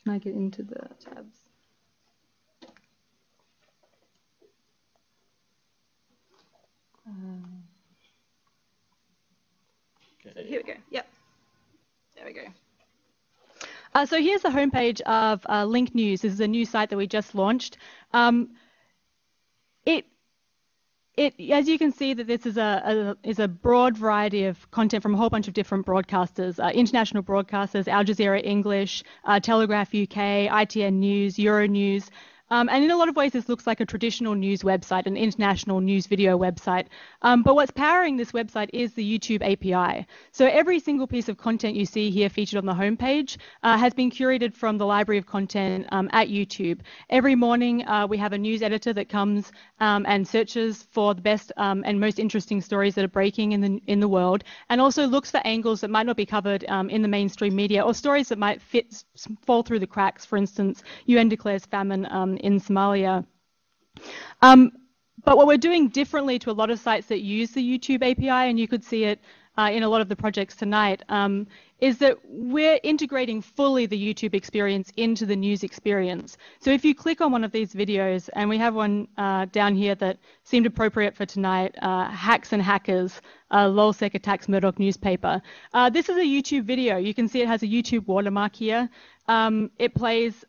Speaker 18: I get into the tabs? So here we go. Yep. There we go. So here's the homepage of Link News. This is a new site that we just launched. As you can see, that this is a broad variety of content from a whole bunch of different broadcasters, international broadcasters, Al Jazeera English, Telegraph UK, ITN News, Euronews. And in a lot of ways, this looks like a traditional news website, an international news video website. But what's powering this website is the YouTube API. So every single piece of content you see here featured on the homepage has been curated from the library of content at YouTube. Every morning, we have a news editor that comes and searches for the best and most interesting stories that are breaking in the world, and also looks for angles that might not be covered in the mainstream media, or stories that might fall through the cracks. For instance, UN declares famine in Somalia. But what we're doing differently to a lot of sites that use the YouTube API, and you could see it in a lot of the projects tonight, is that we're integrating fully the YouTube experience into the news experience. So if you click on one of these videos, and we have one down here that seemed appropriate for tonight, Hacks and Hackers, LOLSEC attacks Murdoch newspaper. This is a YouTube video. You can see it has a YouTube watermark here. It plays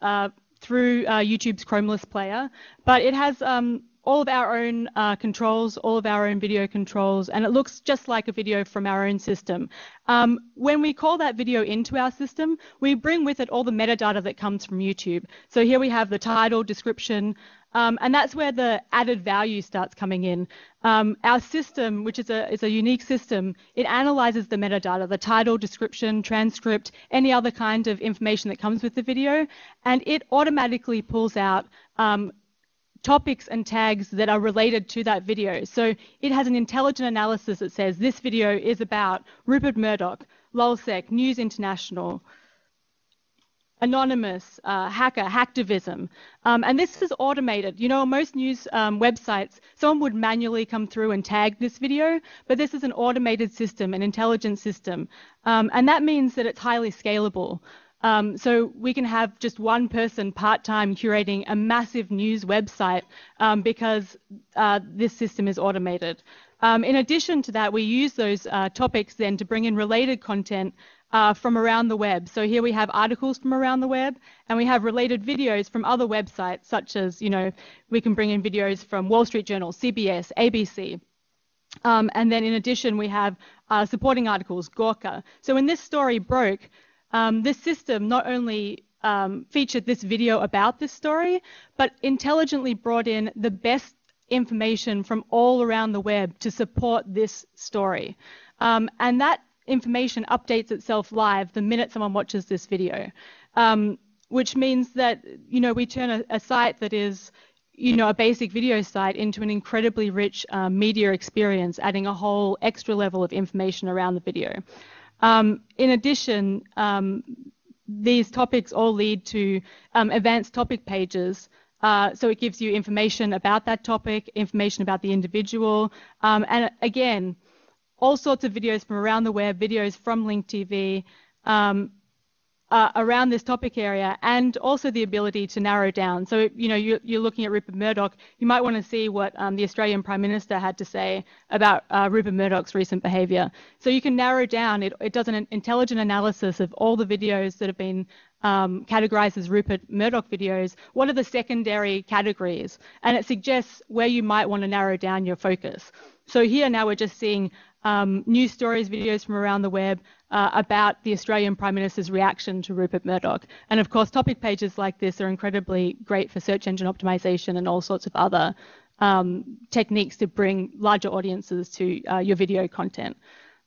Speaker 18: through YouTube's Chromeless player, but it has all of our own controls, all of our own video controls, and it looks just like a video from our own system. When we call that video into our system, we bring with it all the metadata that comes from YouTube. So here we have the title, description, and that's where the added value starts coming in. Our system, which is a unique system, it analyzes the metadata, the title, description, transcript, any other kind of information that comes with the video, and it automatically pulls out topics and tags that are related to that video. So it has an intelligent analysis that says this video is about Rupert Murdoch, LulzSec, News International, Anonymous, hacker, hacktivism. And this is automated. You know, on most news websites, someone would manually come through and tag this video, but this is an automated system, an intelligent system. And that means that it's highly scalable. So we can have just one person part-time curating a massive news website because this system is automated. In addition to that, we use those topics then to bring in related content from around the web. So here we have articles from around the web, and we have related videos from other websites, such as, you know, we can bring in videos from Wall Street Journal, CBS, ABC. And then in addition, we have supporting articles, Gawker. So when this story broke, this system not only featured this video about this story, but intelligently brought in the best information from all around the web to support this story. And that information updates itself live the minute someone watches this video, which means that, you know, we turn a site that is, you know, a basic video site into an incredibly rich media experience, adding a whole extra level of information around the video. In addition, these topics all lead to advanced topic pages. So it gives you information about that topic, information about the individual, and again, all sorts of videos from around the web, videos from Link TV around this topic area, and also the ability to narrow down. So, you know, you're looking at Rupert Murdoch, you might want to see what the Australian Prime Minister had to say about Rupert Murdoch's recent behaviour. So you can narrow down, it does an intelligent analysis of all the videos that have been categorized as Rupert Murdoch videos. What are the secondary categories? And it suggests where you might want to narrow down your focus. So here now we're just seeing news stories, videos from around the web about the Australian Prime Minister's reaction to Rupert Murdoch. And of course, topic pages like this are incredibly great for search engine optimization and all sorts of other techniques to bring larger audiences to your video content.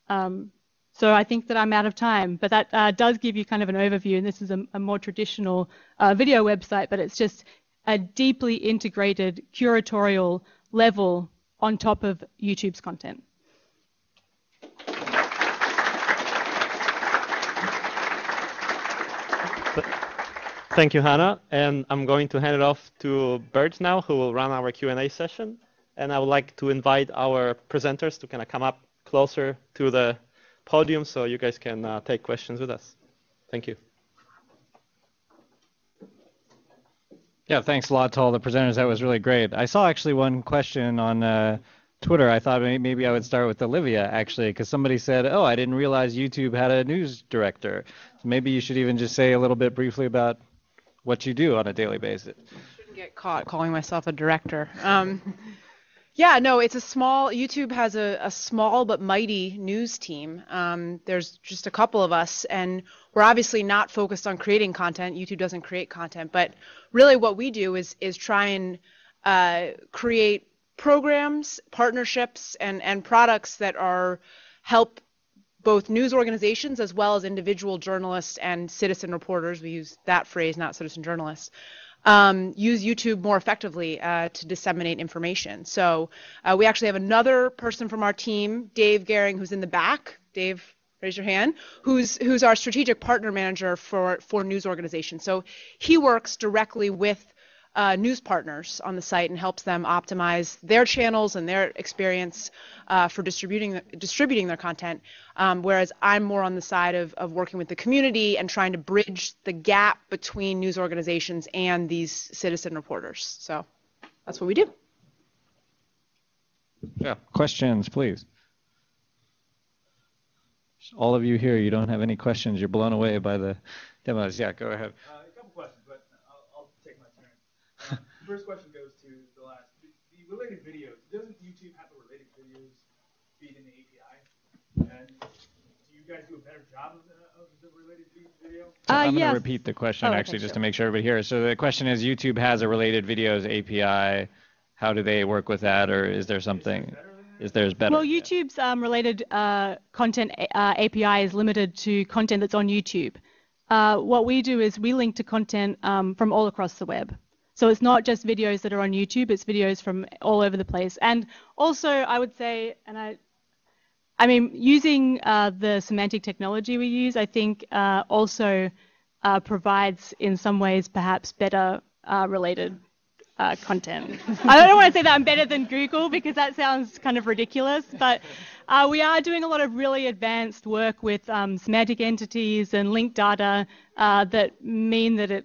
Speaker 18: So I think that I'm out of time, but that does give you kind of an overview. And this is a more traditional video website, but it's just a deeply integrated curatorial level on top of YouTube's content.
Speaker 2: Thank you, Hannah. And I'm going to hand it off to Burt now, who will run our Q&A session. And I would like to invite our presenters to kind of come up closer to the podium so you guys can take questions with us. Thank you.
Speaker 1: Yeah, thanks a lot to all the presenters. That was really great. I saw actually one question on Twitter. I thought maybe I would start with Olivia, actually, because somebody said, oh, I didn't realize YouTube had a news director. So maybe you should even just say a little bit briefly about what you do on a daily basis.
Speaker 6: Shouldn't get caught calling myself a director. Yeah, no, it's a small, YouTube has a small but mighty news team. There's just a couple of us, and we're obviously not focused on creating content. YouTube doesn't create content, but really what we do is try and create programs, partnerships, and products that help both news organizations as well as individual journalists and citizen reporters, we use that phrase, not citizen journalists, use YouTube more effectively to disseminate information. So we actually have another person from our team, Dave Gehring, who's in the back. Dave, raise your hand, who's our strategic partner manager for news organizations. So he works directly with news partners on the site and helps them optimize their channels and their experience for distributing their content, whereas I'm more on the side of working with the community and trying to bridge the gap between news organizations and these citizen reporters. So that's what we do.
Speaker 1: Yeah, questions, please. All of you here, you don't have any questions. You're blown away by the demos. Yeah, go ahead.
Speaker 3: A couple questions, but I'll take my turn. The first question goes to the last. The related videos. Doesn't YouTube have the related videos feed in the API? And do you guys do a better job of the related video?
Speaker 1: I'm going to repeat the question actually just to make sure everybody hears. So the question is, YouTube has a related videos API. How do they work with that, or is there something? Is theirs better?
Speaker 18: Well, YouTube's related content API is limited to content that's on YouTube. What we do is we link to content from all across the web. So it's not just videos that are on YouTube, it's videos from all over the place. And also, I would say, I mean, using the semantic technology we use, I think also provides, in some ways, perhaps better related content. I don't want to say that I'm better than Google because that sounds kind of ridiculous, but we are doing a lot of really advanced work with semantic entities and linked data that mean that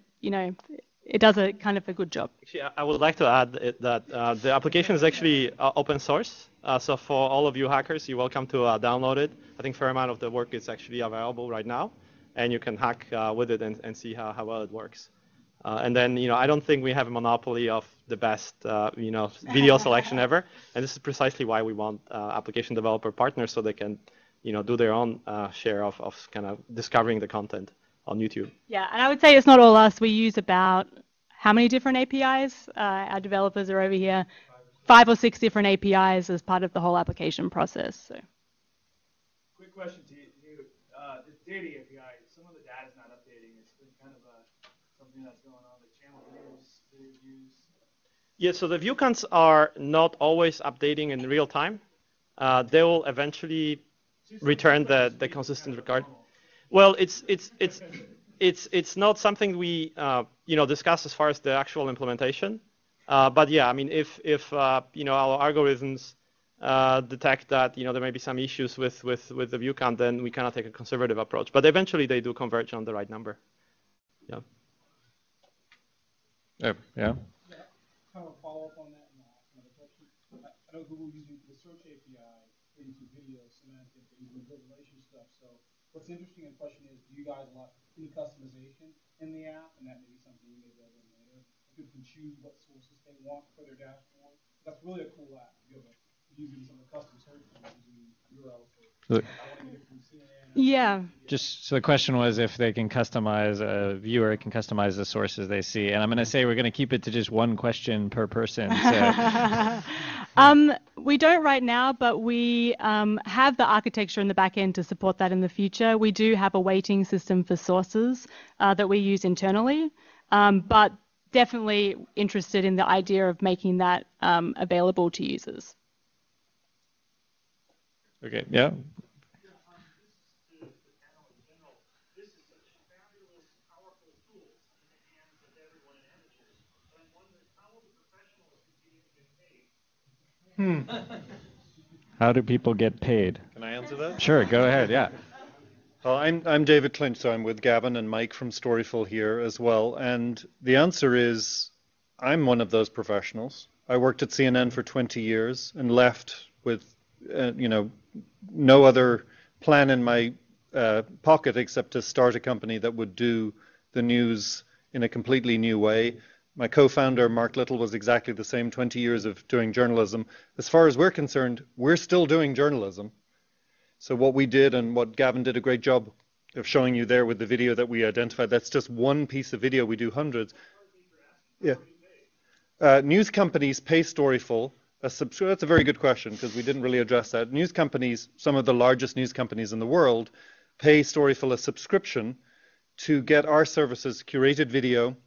Speaker 18: it does a kind of a good job.
Speaker 2: Actually, I would like to add that the application is actually open source. So for all of you hackers, you're welcome to download it. I think a fair amount of the work is actually available right now, and you can hack with it and see how well it works. And then, I don't think we have a monopoly of the best, video selection ever. And this is precisely why we want application developer partners so they can, do their own share of kind of discovering the content on YouTube.
Speaker 18: Yeah, and I would say it's not all us. We use about how many different APIs? Our developers are over here. 5 or 6 different APIs as part of the whole application process. So.
Speaker 3: Quick question to you. The data API, some of the data is not updating. It's been kind of something that's going on, the channel views.
Speaker 2: Yeah, so the view counts are not always updating in real time. They will eventually return the consistent record. Well, it's not something we discuss as far as the actual implementation. But yeah, I mean, if our algorithms detect that there may be some issues with the view count, then we cannot take a conservative approach. But eventually, they do converge on the right number. Yeah.
Speaker 1: Yeah.
Speaker 3: Kind of a follow up on that and another question. I know Google using the search API into video semantic, using visualization stuff. So what's interesting and question is, do you guys allow any customization in the app, and that may be something you may build in later? People can choose what sources they want for their dashboard. That's really a cool app. You have using some of the custom search using URLs.
Speaker 18: Yeah.
Speaker 1: Just so the question was if they can customize, a viewer can customize the sources they see. And I'm going to say we're going to keep it to just one question per person. So.
Speaker 18: We don't right now, but we have the architecture in the back end to support that in the future. We do have a weighting system for sources that we use internally, but definitely interested in the idea of making that available to users.
Speaker 1: Okay, yeah. How do people get paid?
Speaker 19: Can I answer that?
Speaker 1: Sure, go ahead, yeah.
Speaker 19: Well, I'm David Clinch, so I'm with Gavin and Mike from Storyful here as well. And the answer is, I'm one of those professionals. I worked at CNN for 20 years and left with, no other plan in my pocket except to start a company that would do the news in a completely new way. My co-founder, Mark Little, was exactly the same, 20 years of doing journalism. As far as we're concerned, we're still doing journalism. So what we did, and what Gavin did a great job of showing you there with the video that we identified, that's just one piece of video. We do hundreds. Yeah. News companies pay Storyful. That's a very good question because we didn't really address that. News companies, some of the largest news companies in the world, pay Storyful a subscription to get our services, curated video,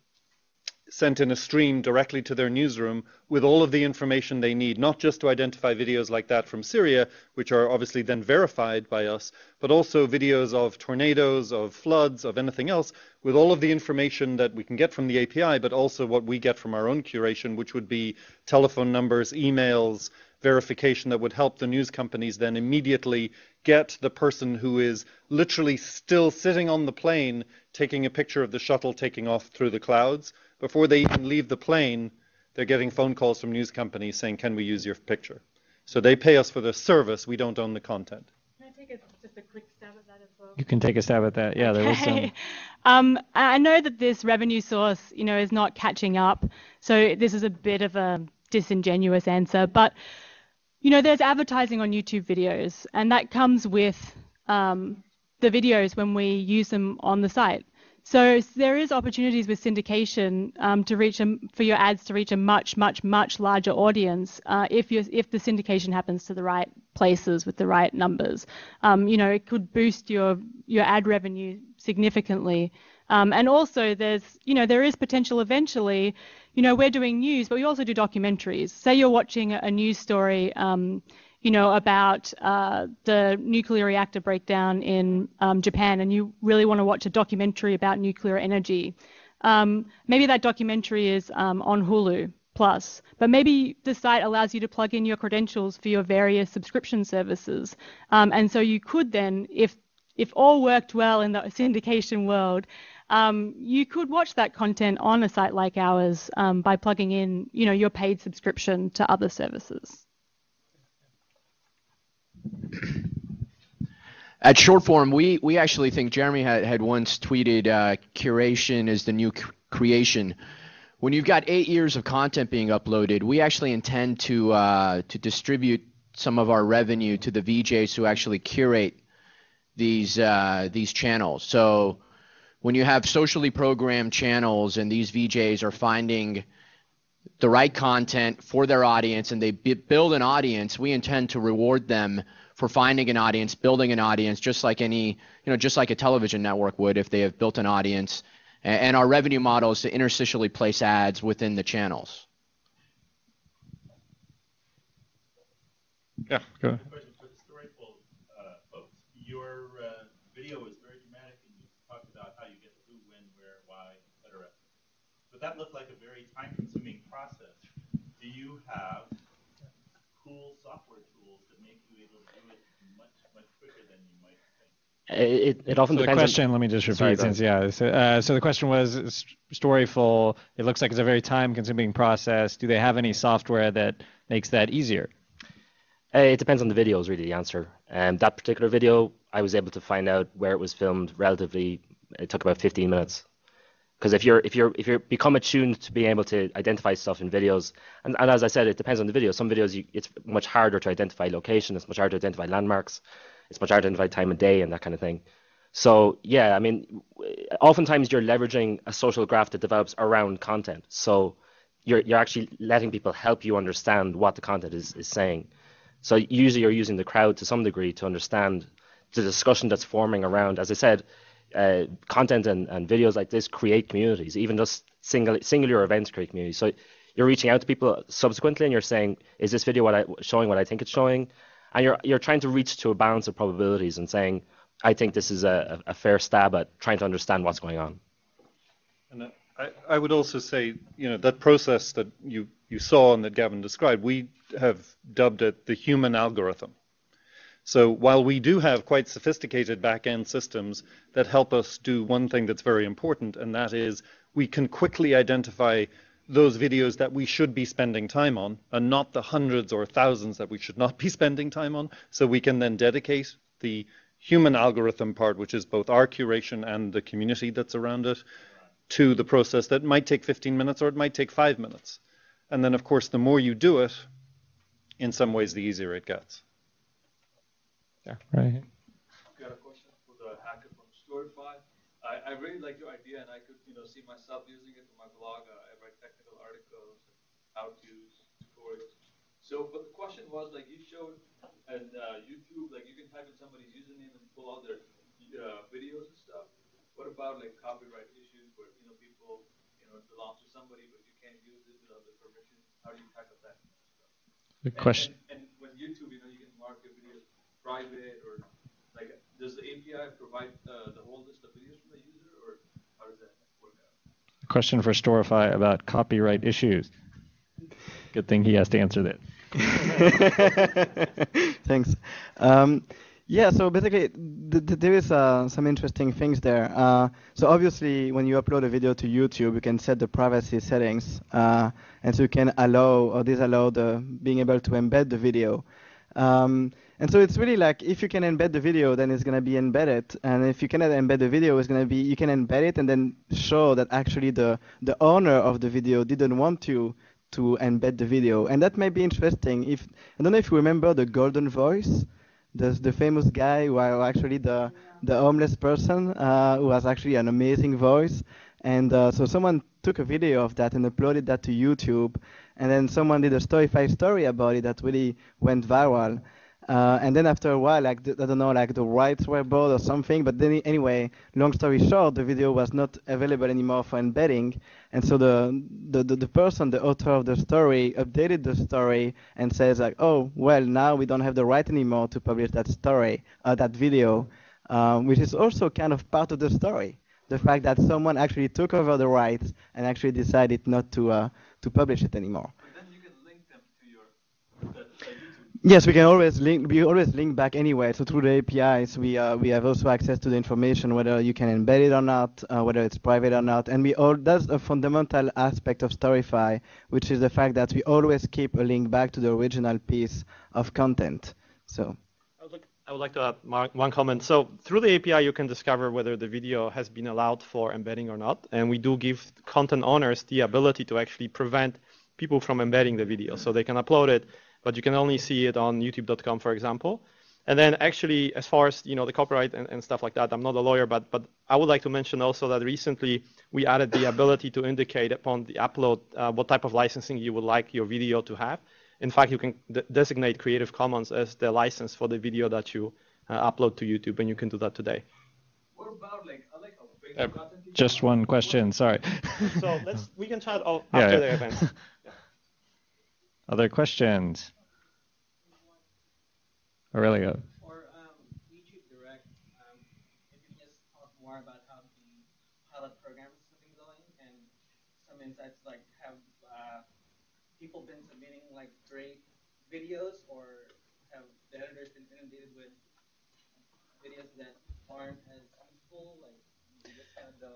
Speaker 19: sent in a stream directly to their newsroom with all of the information they need, not just to identify videos like that from Syria, which are obviously then verified by us, but also videos of tornadoes, of floods, of anything else, with all of the information that we can get from the API, but also what we get from our own curation, which would be telephone numbers, emails, verification that would help the news companies then immediately get the person who is literally still sitting on the plane taking a picture of the shuttle taking off through the clouds. Before they even leave the plane, they're getting phone calls from news companies saying, can we use your picture? So they pay us for the service. We don't own the content.
Speaker 18: Can I take just a quick stab at that as well?
Speaker 1: You can take a stab at that. Yeah, there was some.
Speaker 18: I know that this revenue source, is not catching up. So this is a bit of a disingenuous answer. But, there's advertising on YouTube videos, and that comes with the videos when we use them on the site. So there is opportunities with syndication to reach for your ads to reach a much, much, much larger audience if the syndication happens to the right places with the right numbers. It could boost your ad revenue significantly And also there is potential eventually, we're doing news, but we also do documentaries. Say you're watching a news story, about the nuclear reactor breakdown in Japan, and you really want to watch a documentary about nuclear energy. Maybe that documentary is on Hulu Plus, but maybe the site allows you to plug in your credentials for your various subscription services. And so you could then, if all worked well in the syndication world, you could watch that content on a site like ours by plugging in, your paid subscription to other services.
Speaker 8: At Shortform, we actually think Jeremy had once tweeted curation is the new creation. When you've got 8 years of content being uploaded, we actually intend to distribute some of our revenue to the VJs who actually curate these channels. So when you have socially programmed channels and these VJs are finding the right content for their audience and they build an audience, we intend to reward them for finding an audience, building an audience, just like just like a television network would if they have built an audience. And our revenue model is to interstitially place ads within the channels.
Speaker 19: Yeah, go ahead.
Speaker 20: Question for the Storyful folks. Your video was very dramatic, and you talked about how you get who, when, where, why, etc. But that looked like a very time-consuming process. Do you have cool software tools that make you able to do it much, much quicker than you might think?
Speaker 5: It often depends.
Speaker 1: The question, let me just repeat, so the question was Storyful. It looks like it's a very time-consuming process. Do they have any software that makes that easier?
Speaker 5: It depends on the video is really the answer. That particular video, I was able to find out where it was filmed relatively. It took about 15 minutes. Because if you become attuned to being able to identify stuff in videos, and as I said, it depends on the video. Some videos it's much harder to identify location. It's much harder to identify landmarks. It's much harder to identify time of day and that kind of thing. So yeah, I mean, oftentimes you're leveraging a social graph that develops around content. So you're actually letting people help you understand what the content is saying. So usually you're using the crowd to some degree to understand the discussion that's forming around, as I said, content and videos like this create communities. Even just singular events create communities. So you're reaching out to people subsequently and you're saying, is this video showing what I think it's showing? And you're trying to reach to a balance of probabilities and saying, I think this is a fair stab at trying to understand what's going on.
Speaker 19: And I would also say, that process that you saw and that Gavin described, we have dubbed it the human algorithm. So while we do have quite sophisticated back-end systems that help us do one thing that's very important, and that is we can quickly identify those videos that we should be spending time on and not the hundreds or thousands that we should not be spending time on. So we can then dedicate the human algorithm part, which is both our curation and the community that's around it, to the process that might take 15 minutes or it might take 5 minutes. And then, of course, the more you do it, in some ways, the easier it gets.
Speaker 1: Yeah, right.
Speaker 21: Got a question for the hacker from Storyful. I really like your idea, and I could see myself using it in my blog. I write technical articles, how-tos, tutorials. So, but the question was, like you showed on YouTube, like you can type in somebody's username and pull out their videos and stuff. What about like copyright issues where people it belongs to somebody, but you can't use it without their permission? How do you tackle that kind of stuff?
Speaker 1: Good question.
Speaker 21: And with YouTube, you can mark your videos private, or like, does the API provide the whole list of videos from the user, or how does that work out?
Speaker 1: Question for Storify about copyright issues. Good thing he has to answer that.
Speaker 7: Thanks. Yeah, so basically, there is some interesting things there. So obviously, when you upload a video to YouTube, you can set the privacy settings, and so you can allow or disallow being able to embed the video. And so it's really like, if you can embed the video, then it's going to be embedded. And if you cannot embed the video, it's going to be, you can embed it and then show that actually the owner of the video didn't want you to embed the video. And that may be interesting. I don't know if you remember the Golden Voice, the famous guy who are actually the homeless person who has actually an amazing voice. And so someone took a video of that and uploaded that to YouTube. And then someone did a Storyful story about it that really went viral. And then after a while, like I don't know, like the rights were bought or something. But then anyway, long story short, the video was not available anymore for embedding. And so the person, the author of the story, updated the story and says like, oh well, now we don't have the right anymore to publish that story, that video, which is also kind of part of the story. The fact that someone actually took over the rights and actually decided not to publish it anymore. Yes, we can always link. We always link back anyway. So through the APIs, we have also access to the information whether you can embed it or not, whether it's private or not. And that's a fundamental aspect of Storyfy, which is the fact that we always keep a link back to the original piece of content. So.
Speaker 2: I would like to add one comment. So through the API, you can discover whether the video has been allowed for embedding or not. And we do give content owners the ability to actually prevent people from embedding the video. So they can upload it, but you can only see it on youtube.com, for example. And then actually, as far as the copyright and stuff like that, I'm not a lawyer, but I would like to mention also that recently we added the ability to indicate upon the upload what type of licensing you would like your video to have. In fact, you can designate Creative Commons as the license for the video that you upload to YouTube, and you can do that today.
Speaker 3: What about I like how big the content
Speaker 1: Just one question, sorry.
Speaker 2: So we can chat after the event. Yeah.
Speaker 1: Other questions? Aurelio.
Speaker 4: For YouTube Direct, if you can just talk more about how the pilot programs have been going and some insights, like have people been submitting great videos, or have the editors been inundated with videos that aren't as useful? You just had the...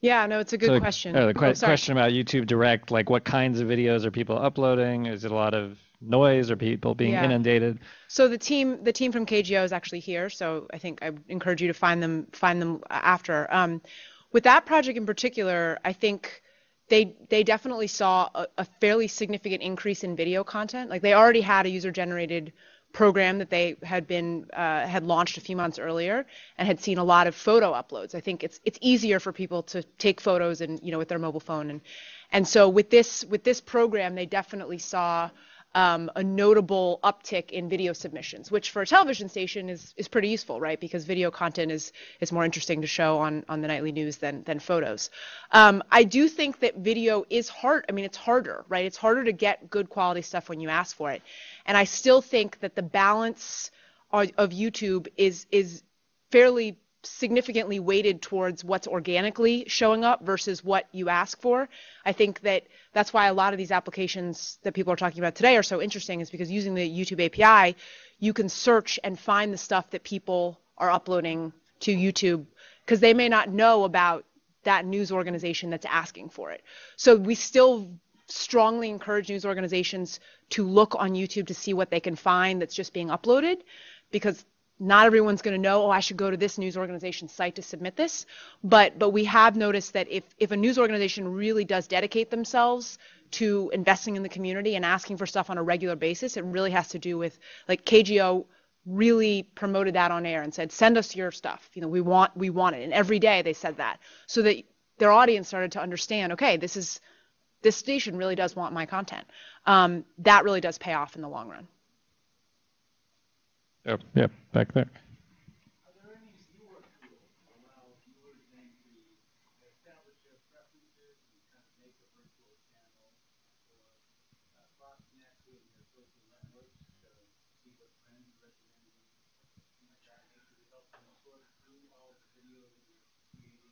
Speaker 6: Yeah, no, it's a good question.
Speaker 1: The question about YouTube Direct, what kinds of videos are people uploading? Is it a lot of noise or people being inundated?
Speaker 6: So the team from KGO is actually here, so I think I encourage you to find them after. With that project in particular, I think they definitely saw a fairly significant increase in video content. They already had a user-generated program that they had launched a few months earlier and had seen a lot of photo uploads. I think it's easier for people to take photos and with their mobile phone, and so with this program they definitely saw a notable uptick in video submissions, which for a television station is pretty useful, right? Because video content is more interesting to show on the nightly news than photos. I do think that video is hard. I mean, it's harder, right? It's harder to get good quality stuff when you ask for it. And I still think that the balance of YouTube is fairly significantly weighted towards what's organically showing up versus what you ask for. I think that's why a lot of these applications that people are talking about today are so interesting, is because using the YouTube API, you can search and find the stuff that people are uploading to YouTube because they may not know about that news organization that's asking for it. So we still strongly encourage news organizations to look on YouTube to see what they can find that's just being uploaded, because not everyone's going to know, oh, I should go to this news organization's site to submit this. But we have noticed that if a news organization really does dedicate themselves to investing in the community and asking for stuff on a regular basis, it really has to do with, KGO really promoted that on air and said, send us your stuff. We want it. And every day they said that, so that their audience started to understand, okay, this station really does want my content. That really does pay off in the long run.
Speaker 1: Yep, back there.
Speaker 3: Are there any viewer tools that allow viewers then to establish their preferences and kind of make a virtual channel, or cross-connect with their social networks to see what friends are recommending, things like that, to help them sort through all the videos that you're creating?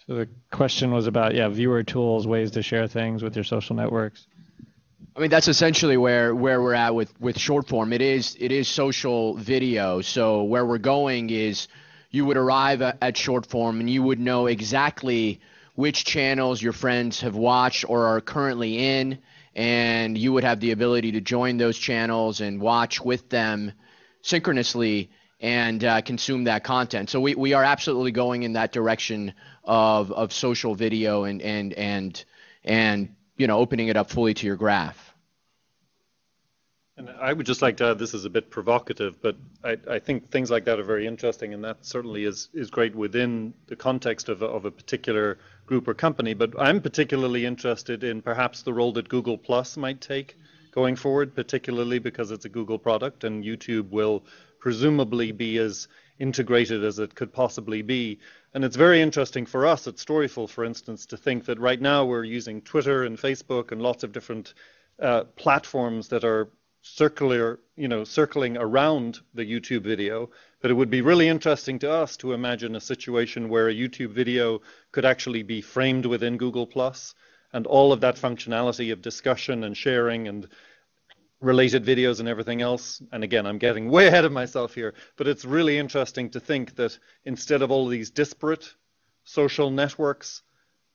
Speaker 1: So the question was about, viewer tools, ways to share things with your social networks.
Speaker 8: I mean, that's essentially where we're at with short form. It is social video. So where we're going is you would arrive at short form and you would know exactly which channels your friends have watched or are currently in, and you would have the ability to join those channels and watch with them synchronously and consume that content. So we are absolutely going in that direction of social video and opening it up fully to your graph.
Speaker 19: And I would just like to add, this is a bit provocative, but I think things like that are very interesting, and that certainly is great within the context of a particular group or company. But I'm particularly interested in perhaps the role that Google Plus might take going forward, particularly because it's a Google product and YouTube will presumably be as integrated as it could possibly be. And it's very interesting for us at Storyful, for instance, to think that right now we're using Twitter and Facebook and lots of different platforms that are circling around the YouTube video. But it would be really interesting to us to imagine a situation where a YouTube video could actually be framed within Google Plus, and all of that functionality of discussion and sharing and related videos and everything else. And again, I'm getting way ahead of myself here, but it's really interesting to think that instead of all these disparate social networks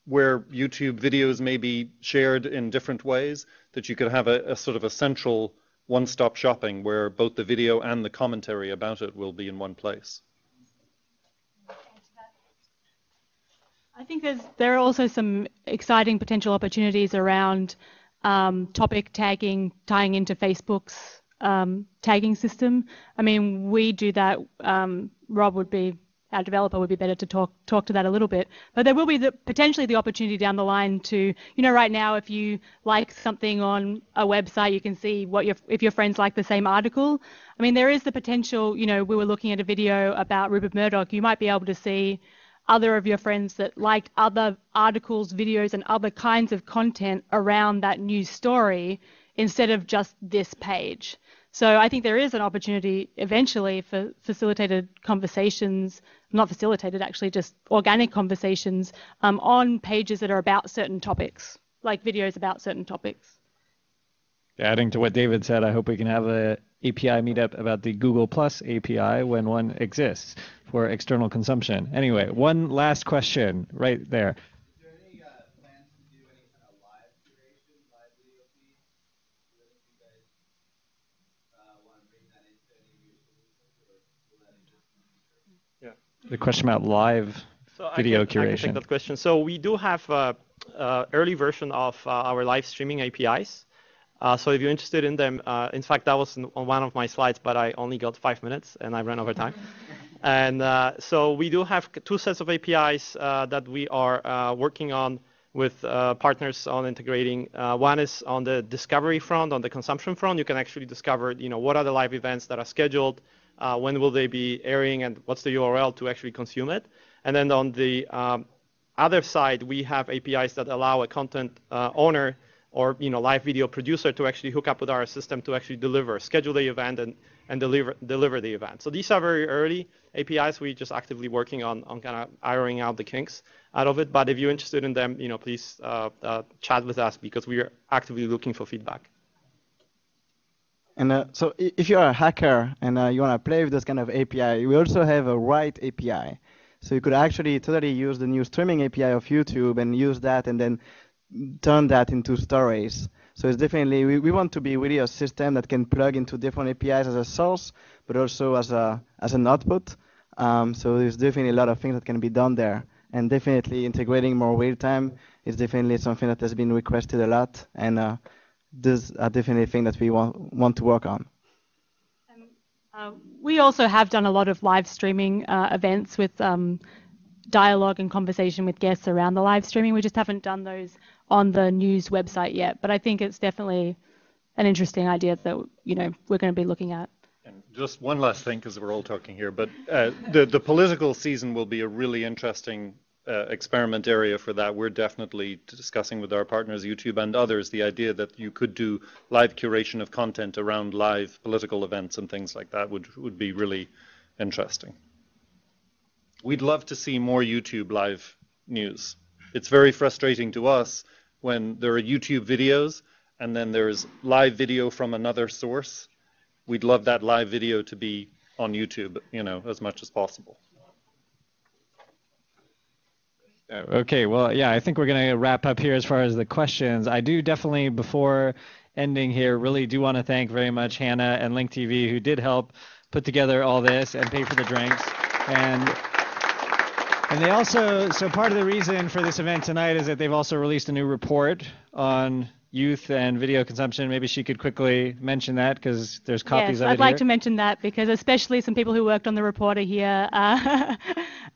Speaker 19: where YouTube videos may be shared in different ways, that you could have a sort of a central one-stop shopping where both the video and the commentary about it will be in one place.
Speaker 18: I think there are also some exciting potential opportunities around topic tagging, tying into Facebook's tagging system. I mean, we do that. Rob would be, our developer would be better to talk to that a little bit. But there will be potentially the opportunity down the line to, right now, if you like something on a website, you can see if your friends like the same article. I mean, there is the potential, we were looking at a video about Rupert Murdoch. You might be able to see other of your friends that liked other articles, videos, and other kinds of content around that news story instead of just this page. So I think there is an opportunity eventually for facilitated conversations, not facilitated actually, just organic conversations on pages that are about certain topics, like videos about certain topics.
Speaker 1: Adding to what David said, I hope we can have a API meetup about the Google Plus API when one exists for external consumption. Anyway, one last question right there.
Speaker 3: Is there any plans to do any kind of live curation, live video feed? Do you guys want to bring that into any of your solutions, or will that exist in the future?
Speaker 1: Yeah. The question about live video curation.
Speaker 2: I can take that question. So we do have early version of our live streaming APIs. So if you're interested in them, in fact, that was on one of my slides, but I only got 5 minutes and I ran over time. And so we do have two sets of APIs that we are working on with partners on integrating. One is on the discovery front, on the consumption front. You can actually discover, what are the live events that are scheduled, when will they be airing, and what's the URL to actually consume it. And then on the other side, we have APIs that allow a content owner or live video producer to actually hook up with our system to actually schedule the event and deliver the event. So these are very early APIs. We're just actively working on kind of ironing out the kinks out of it. But if you're interested in them, please chat with us because we are actively looking for feedback.
Speaker 7: And so if you're a hacker and you want to play with this kind of API, we also have a write API. So you could actually totally use the new streaming API of YouTube and use that and then turn that into stories. So it's definitely, we want to be really a system that can plug into different APIs as a source, but also as an output. So there's definitely a lot of things that can be done there. And definitely integrating more real time is definitely something that has been requested a lot. And these are definitely things that we want to work on.
Speaker 18: We also have done a lot of live streaming events with dialogue and conversation with guests around the live streaming. We just haven't done those on the news website yet, but I think it's definitely an interesting idea that we're going to be looking at.
Speaker 19: And just one last thing, because we're all talking here, but the political season will be a really interesting experiment area for that. We're definitely discussing with our partners, YouTube and others, the idea that you could do live curation of content around live political events and things like that would be really interesting. We'd love to see more YouTube live news. It's very frustrating to us when there are YouTube videos and then there's live video from another source. We'd love that live video to be on YouTube, as much as possible.
Speaker 1: Okay, well, yeah, I think we're going to wrap up here as far as the questions. I do definitely, before ending here, really do want to thank very much Hannah and Link TV, who did help put together all this and pay for the drinks. And they also, so part of the reason for this event tonight is that they've also released a new report on youth and video consumption. Maybe she could quickly mention that because there's copies
Speaker 18: Yes,
Speaker 1: of it
Speaker 18: I'd like
Speaker 1: here.
Speaker 18: to mention that because especially some people who worked on the reporter here,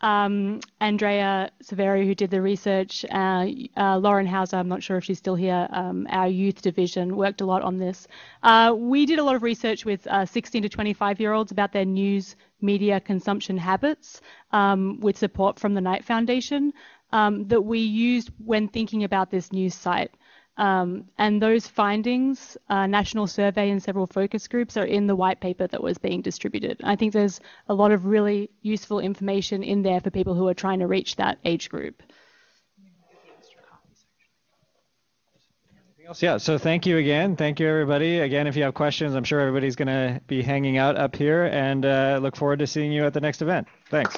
Speaker 18: Andrea Severi, who did the research, Lauren Hauser, I'm not sure if she's still here, our youth division, worked a lot on this. We did a lot of research with 16 to 25-year-olds about their news media consumption habits with support from the Knight Foundation that we used when thinking about this news site. And those findings, national survey and several focus groups, are in the white paper that was being distributed. I think there's a lot of really useful information in there for people who are trying to reach that age group.
Speaker 1: Yeah, so thank you again. Thank you, everybody. Again, if you have questions, I'm sure everybody's going to be hanging out up here, and look forward to seeing you at the next event. Thanks.